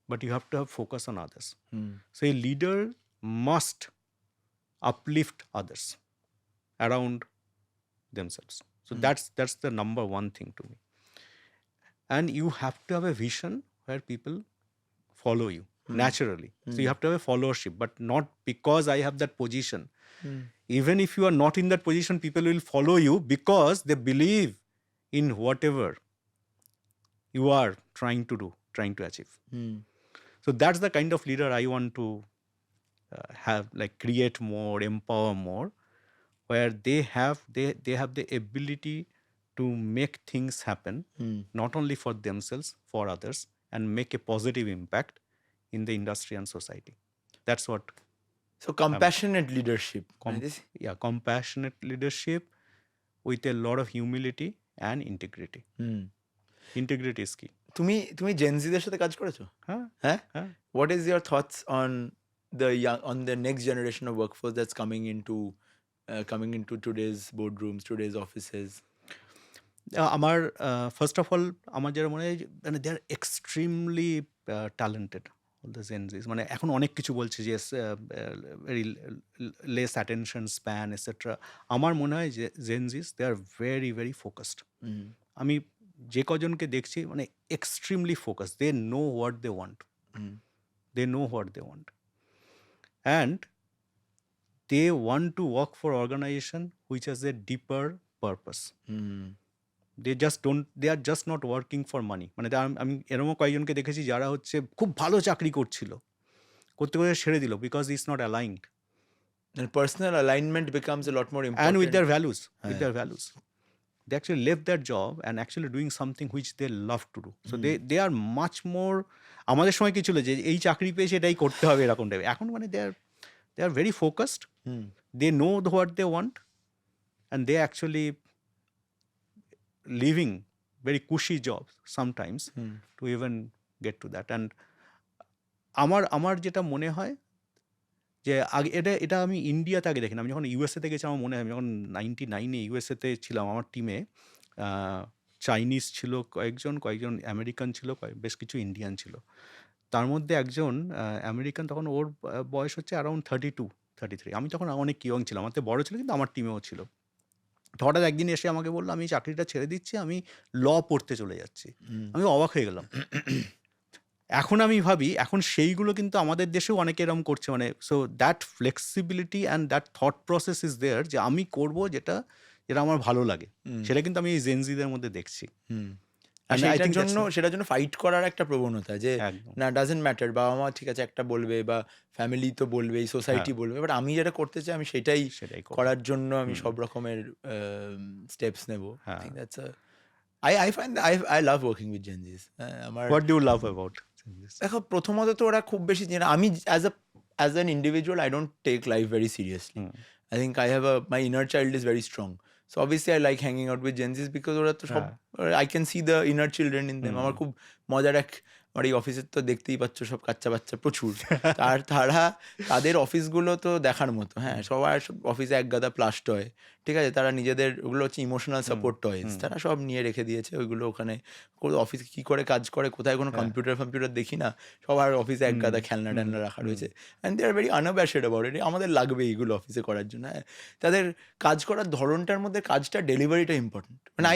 but you have to have focus on others. So a leader must uplift others around themselves. So that's the number one thing to me. And you have to have a vision where people follow you naturally. So you have to have a followership, but not because I have that position. Even if you are not in that position, people will follow you because they believe in whatever you are trying to do, trying to achieve. So that's the kind of leader I want to have, like create more, empower more, where they have the ability to make things happen, not only for themselves, for others, and make a positive impact in the industry and society. That's what. So compassionate leadership. Compassionate leadership with a lot of humility and integrity. Integrity is key. তুমি Gen Z-দের সাথে কাজ করেছো? হ্যাঁ, হ্যাঁ? হ্যাঁ। What is your thoughts on the next generation of workforce that's coming into today's boardrooms, today's offices? আমার first of all আমার যেটা মনে হয় মানে they are extremely talented all the Gen Zs. মানে এখন অনেক কিছু বলছে যে very less attention span etcetera. আমার মনে হয় যে Gen Zs they are very very focused. আমি যে কজনকে দেখছি মানে extremely focused, they know what they want, they know what they want, and they want to work for organisation which has a deeper purpose. they are just not working for money. মানে আমি এরকম কয়েকজনকে দেখেছি যারা হচ্ছে খুব ভালো চাকরি করছিল, করতে করতে ছেড়ে দিল because it's not aligned And personal alignment becomes a lot more important. and with their values, they actually left their job and actually doing something which they love to do. So they are much more. আমাদের সময় কি ছিল যে এই চাকরি পেয়েছে এটাই করতে হবে এরকম টাইপ, এখন মানে they are very focused, they know what they want, and they actually living very cushy jobs sometimes to even get to that. And আমার যেটা মনে হয় যে আগে এটা আমি ইন্ডিয়াতে আগে দেখি না, আমি যখন ইউএসএতে গেছি আমার মনে হয়, আমি যখন 99-এ ইউএসএতে ছিলাম, আমার টিমে চাইনিজ ছিল কয়েকজন আমেরিকান ছিল, বেশ কিছু ইন্ডিয়ান ছিল। তার মধ্যে একজন আমেরিকান, তখন ওর বয়স হচ্ছে অ্যারাউন্ড 32-33, আমি তখন অনেক ইয়ং ছিলাম, আমার থেকে বড় ছিল কিন্তু আমার টিমেও ছিল। তো হঠাৎ একদিন এসে আমাকে বললো আমি চাকরিটা ছেড়ে দিচ্ছি, আমি ল পড়তে চলে যাচ্ছি। আমি অবাক হয়ে গেলাম। এখন আমি ভাবি এখন সেইগুলো কিন্তু আমাদের দেশেও অনেকে এরকম করছে, মানে so that flexibility and that thought process is there, যে আমি করব যেটা আমার ভালো লাগে, সেটা কিন্তু আমি এই জেনজিদের মধ্যে দেখছি। আর And I think সেটার জন্য ফাইট করার একটা প্রবণতা, যে একদম। না ডাজেন্ট ম্যাটার, বাবা মা ঠিক আছে একটা বলবে বা ফ্যামিলি তো বলবে, সোসাইটি বলবে, বাট আমি যেটা করতে চাই আমি সেটাই করব। করার জন্য আমি সব রকমের স্টেপস নেব। I find that I love working with Gen Zs. আমার What do you love about this? দেখো প্রথমত তো ওরা খুব বেশি আমি as an individual I don't take life very seriously. I think I have my inner child is very strong. So obviously I like hanging out with Gen Zs because ওরা তো সব I can see the inner children in them. আমার খুব মজার আমার এই অফিসের তো দেখতেই পাচ্ছ সব বাচ্চা প্রচুর, আর তাদের অফিসগুলো তো দেখার মতো। হ্যাঁ, সবার অফিসে এক গাদা প্লাস টয়, ঠিক আছে, তারা নিজেদের ওগুলো হচ্ছে ইমোশনাল সাপোর্ট টয়েস, তারা সব নিয়ে রেখে দিয়েছে ওইগুলো ওখানে। অফিসে কী করে কাজ করে, কোথায় কোনো কম্পিউটার দেখি না, সবার অফিসে এক গাদা খেলনা টেলনা রাখা রয়েছে, and they are very unabashed about it. আমাদের লাগবে এইগুলো অফিসে করার জন্য। হ্যাঁ, তাদের কাজ করার ধরনটার মধ্যে কাজটা ডেলিভারিটা ইম্পর্টেন্ট। মানে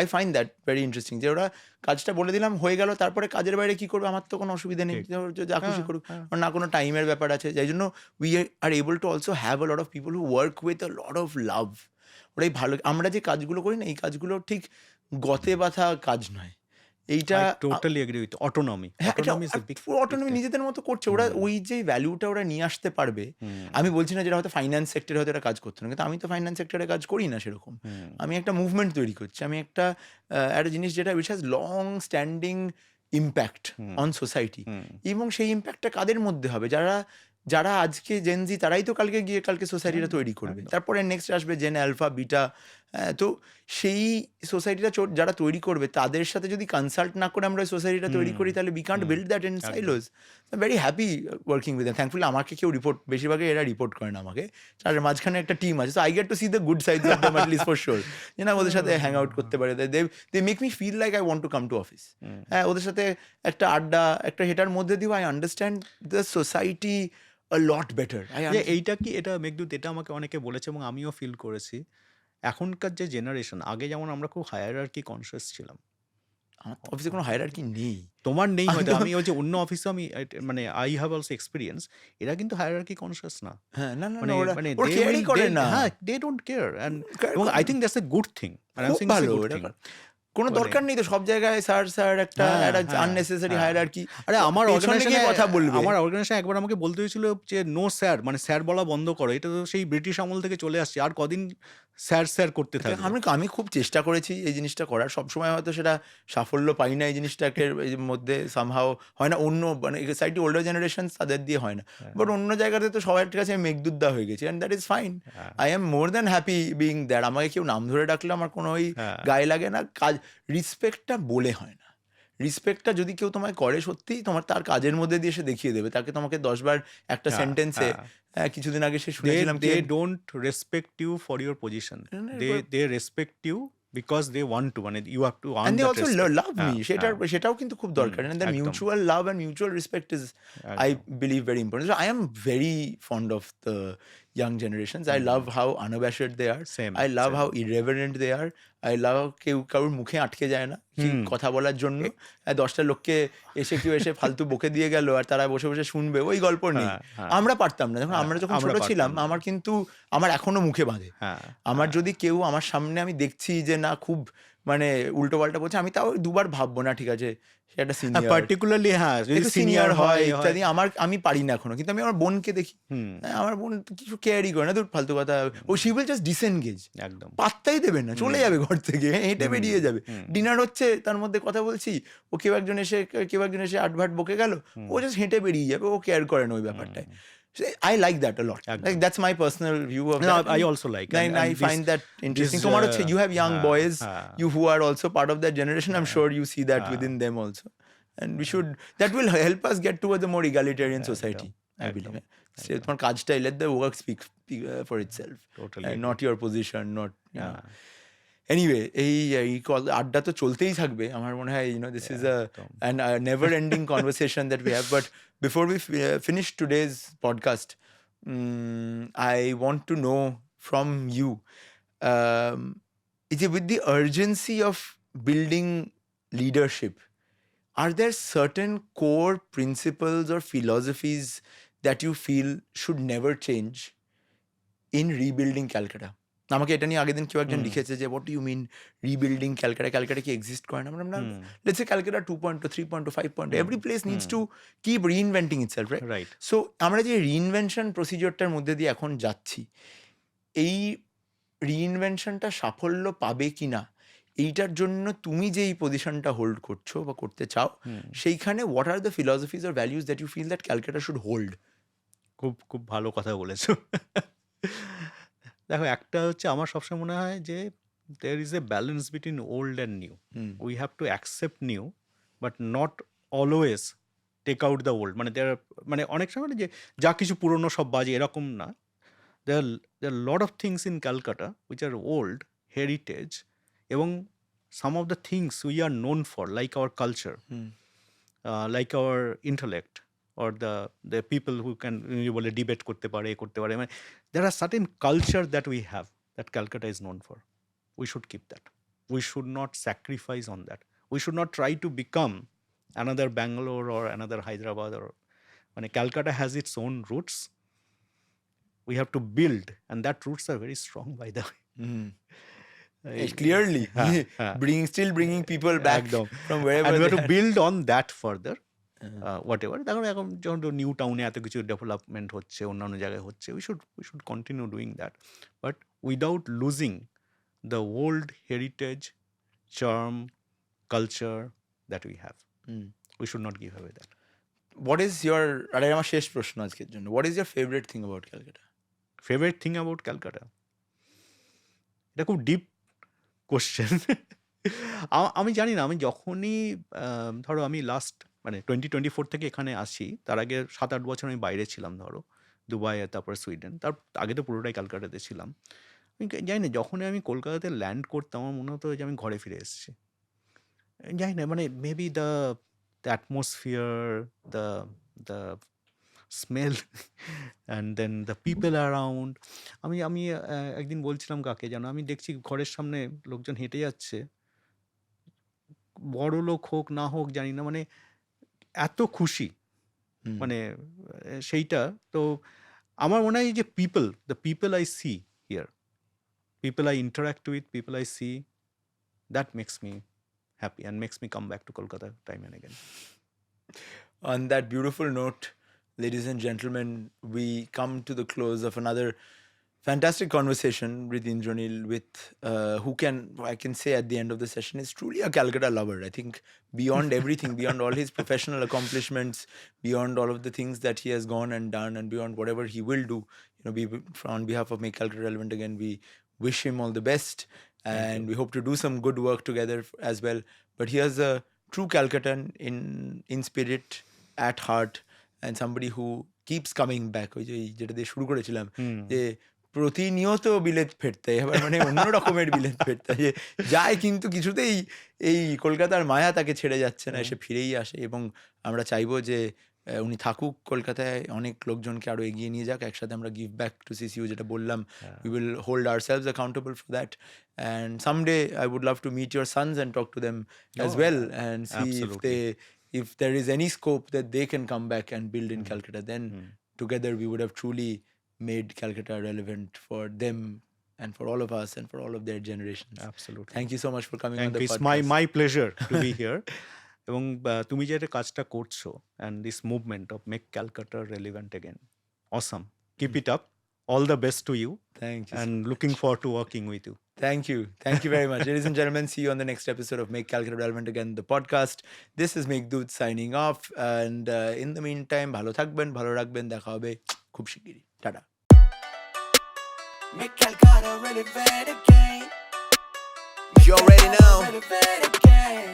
I find that very interesting, যে ওরা কাজটা বলে দিলাম হয়ে গেল, তারপরে কাজের বাইরে কি করবে আমার তো কোনো অসুবিধা নেই, যা খুশি করুক, না কোনো টাইমের ব্যাপার আছে। যাই জন্য we are able to also have a lot of people who work with a lot of love. ওরাই ভালো, আমরা যে কাজগুলো করি না এই কাজগুলো ঠিক গতে বাঁধা কাজ নয়। এইটা totally agree with autonomy. Autonomy নিজেদের মতো করছে ওরা, ওই যে ভ্যালুটা ওরা নিয়ে আসতে পারবে। আমি বলছি না যেটা হয়তো ফাইন্যান্স সেক্টরে হয়তো এটা কাজ করতো না, কিন্তু আমি তো ফাইন্যান্স সেক্টরে কাজ করি না সেরকম। আমি একটা মুভমেন্ট তৈরি করছি, আমি একটা জিনিস যেটা which has long standing impact on society, এবং সেই ইম্প্যাক্টটা কাদের মধ্যে হবে, যারা আজকে জেনজি তারাই তো কালকে সোসাইটিটা তৈরি করবে, তারপরে নেক্সট আসবে জেন আলফা বিটা। তো সেই সোসাইটিটা যারা তৈরি করবে তাদের সাথে যদি কনসাল্ট না করে আমরা ওই সোসাইটিটা তৈরি করি, তাহলে we can't build that in silos. I am very happy working with them. Thankfully আমাকে কেউ বেশিরভাগই এরা রিপোর্ট করে না আমাকে, তার মাঝখানে একটা টিম আছে, so I get to see the good sides of them, at least for sure, যে না ওদের সাথে হ্যাং আউট করতে পারে, they make me feel like I want to come to office. হ্যাঁ, ওদের সাথে একটা আড্ডা একটা হেটার মধ্যে দিয়েও I understand the society a lot better. এইটা কি, এটা মেঘদূত, এটা আমাকে অনেকে বলেছে এবং আমিও ফিল করেছি। এখনকার যে জেনারেশন, আগে যেমন আমরা খুব হায়ারার্কি কনসিয়াস ছিলাম, আমার অফিসে কোনো হায়ারার্কি নেই। তোমার নেই হয়তো, আমি ওই যে অন্য অফিসে আমি মানে আই হ্যাভ অলসো এক্সপিরিয়েন্স, এরা কিন্তু হায়ারার্কি কনসিয়াস না। হ্যাঁ, না মানে ওরা কেয়ারই করে না। হ্যাঁ, দে ডোন্ট কেয়ার, এন্ড এবং I think that's a good thing. ভালো, কোনো দরকার নেই তো সব জায়গায় স্যার একটা আননেসেসারি হায়ারার্কি। আরে আমার অর্গানাইজেশনে কথা বলবে, আমার অর্গানাইজেশন একবার আমাকে বলতে হয়েছিল যে নো স্যার, মানে স্যার বলা বন্ধ করো। এটা তো সেই ব্রিটিশ আমল থেকে চলে আসছে, আর কদিন স্যার করতে থাকে। আমি খুব চেষ্টা করেছি এই জিনিসটা করার, সবসময় হয়তো সেটা সাফল্য পাই না। এই জিনিসটাকে মধ্যে সামহাও হয় না, অন্য মানে সাইডটি ওল্ডার জেনারেশন তাদের দিয়ে হয় না, বাট অন্য জায়গাতে তো সবার কাছে মেঘদুদ্দা হয়ে গেছি, and that is fine. I am more than happy being that. আমাকে কেউ নাম ধরে ডাকলে আমার কোনো ওই গায়ে লাগে না। কাজ রিসপেক্টটা বলে হয় না, রিসপেক্টটা যদি কেউ তোমায় করে সত্যি, তোমার তার কাজের মধ্যে দিয়ে সে দেখিয়ে দেবে, তাকে তোমাকে 10 বার একটা সেন্টেন্সে। কিছুদিন আগে সে শুনেছিলাম they don't respect you for your position, they respect you because they want to, মানে you have to earn and they that also respect. love me. সেটাও কিন্তু খুব দরকার, and the mutual love and mutual respect is I believe very important. So I am very fond of the young generations. I love how unabashed they are. I love how irreverent they are. I love কেউ কারোর মুখে আটকে যায় না কথা বলার জন্য। 10টা লোককে কেউ এসে ফালতু বকে দিয়ে গেল আর তারা বসে বসে শুনবে, ওই গল্প নেই। আমরা পারতাম না, আমরা যখন ছোট ছিলাম। আমার এখনো মুখে বাঁধে। আমার যদি কেউ আমার সামনে আমি দেখছি যে না খুব মানে উল্টো পাল্টা বলছে, আমি তাও দুবার ভাববো না, ঠিক আছে সে একটা সিনিয়র, পার্টিকুলারলি হ্যাঁ যদি একটু সিনিয়র হয় ইত্যাদি। আমি পারি না এখনো, কিন্তু আমি আমার বোনকে দেখি, হ্যাঁ, আমার বোন কিছু কেয়ারই করে না, তো ফালতু কথা, ও শি উইল জাস্ট ডিসেনগেজ, একদম পাত্তাই দেবে না, চলে যাবে ঘর থেকে, হেঁটে বেরিয়ে যাবে। ডিনার হচ্ছে, তার মধ্যে কথা বলছি, ও কেউ একজন এসে আটভাট বকে গেল, ও জাস্ট হেঁটে বেরিয়ে যাবে, ও কেয়ার করে না ওই ব্যাপারটায়। I like that a lot. একদম। Like that's my personal view of No, that. I also like, And I this- find that interesting. this, তোমার হচ্ছে, you have young হ্যাঁ, boys, হ্যাঁ, you who are also part of that generation. I'm sure you see that within them also. And we should, that will help us get towards a more egalitarian society, I believe. So তোমার কাজটাই, let the work speak for itself. Totally And agree. not your position, not, you know. হ্যাঁ, anyway, এই call আড্ডা তো চলতেই থাকবে আমার মনে হয়, this is an never ending conversation that we have. But before we finish today's podcast, I want to know from you, with the urgency of building leadership, are there certain core principles or philosophies that you feel should never change in rebuilding Calcutta? আমাকে এটা নিয়ে আগের দিন কেউ একজন লিখেছে যে, what do you mean rebuilding Calcutta, Calcutta কি এক্সিস্ট করে না? আমরা let's say Calcutta 2.2, 3.2, 5.2, every place needs to keep reinventing itself, right? Right. So আমরা যে রিইনভেনশন প্রসিজিওরটার মধ্যে দিয়ে এখন যাচ্ছি, এই রিইনভেনশনটা সাফল্য পাবে কি না, এইটার জন্য তুমি যে এই পজিশনটা হোল্ড করছো বা করতে চাও, সেইখানে what are the philosophies or values that you feel that Calcutta should hold? খুব খুব ভালো কথা বলেছো। দেখো, একটা হচ্ছে আমার সবসময় মনে হয় যে there is a balance between old and new. We have to accept new, but not always take out the old. মানে অনেক সময় যে যা কিছু পুরনো সব বাজে, এরকম না। There are lot of things in Calcutta which are old, heritage, এবং some of the things we are known for, like our culture, like our intellect, or the people who can বলে ডিবেট করতে পারে, মানে there are certain culture that we have that Calcutta is known for. We should keep that. We should not sacrifice on that. We should not try to become another Bangalore or another Hyderabad, or when Calcutta has its own roots. We have to build, and that roots are very strong, by the way. Clearly, bringing people back একদম। from wherever And we have they to are. build on that further. Whatever. এখন যখন new টাউনে এত কিছু development হচ্ছে, অন্যান্য জায়গায় হচ্ছে, we should continue doing that, but without losing the old heritage, charm, culture that we have. We should not give away that. What is your, আরে আমার শেষ প্রশ্ন আজকের জন্য, what is your favorite thing about Calcutta? Favorite thing about Calcutta? এটা খুব deep question. আমি জানি না, আমি যখনই ধরো আমি লাস্ট মানে 2024 থেকে এখানে আসি, তার আগে 7-8 বছর আমি বাইরে ছিলাম, ধরো দুবাই, তারপরে সুইডেন, তার আগে তো পুরোটাই ক্যালকাটাতে ছিলাম। আমি জানি না, যখনই আমি কলকাতাতে ল্যান্ড করতাম আমার মনে হতো যে আমি ঘরে ফিরে এসেছি। জানি না, মানে maybe the atmosphere, the smell, and then the people around. আমি একদিন বলছিলাম কাকে যেন, আমি দেখছি ঘরের সামনে লোকজন হেঁটে যাচ্ছে, বড় লোক হোক না হোক জানি না, মানে এত খুশি, মানে সেইটা তো আমার মনে হয় যে the people I see here, people I interact with, people I see, that makes me happy and makes me come back to Kolkata time and again. On that beautiful note, ladies and gentlemen, we come to the close of another fantastic conversation with Indranil, with who I can say at the end of the session is truly a Calcutta lover. I think beyond everything, beyond all his professional accomplishments, beyond all of the things that he has gone and done, and beyond whatever he will do, on behalf of Make Calcutta Relevant Again, we wish him all the best, and we hope to do some good work together as well. But here's a true Calcuttan in spirit, at heart, and somebody who keeps coming back. ওই যে যেটা দিয়ে শুরু করেছিলাম, যে প্রতিনিয়ত বিলেত ফেরতে, এবার মানে অন্য রকমের বিলেত ফেরতে, যে যায় কিন্তু কিছুতেই এই কলকাতার মায়া তাকে ছেড়ে যাচ্ছে না, এসে ফিরেই আসে। এবং আমরা চাইবো যে উনি থাকুক কলকাতায়, অনেক লোকজনকে আরো এগিয়ে নিয়ে যাক, একসাথে আমরা গিভ ব্যাক টু সিসিইউ, যেটা বললাম, we will hold ourselves accountable for that. And someday I would love to meet your sons and talk to them as well, and see if there is any scope that they can come back and build in Calcutta. Then together we would have truly made Calcutta relevant for them and for all of us and for all of their generations. Absolutely. Thank you so much for coming on Thank the you. It's podcast. my pleasure to be here. এবং তুমি যে কাজটা করছো and this movement of make Calcutta relevant again. Awesome. Keep it up. All the best to you Thank you. and looking forward to working with you. Thank you. Thank you very much. Ladies and gentlemen, see you on the next episode of Make Calcutta Relevant Again, the podcast. This is Meghdut signing off. And in the meantime, bhalo thakben, bhalo rakhben, dekha hobe khub shigiri. Tada. Make Calcutta relevant again. You already know. Relevant again.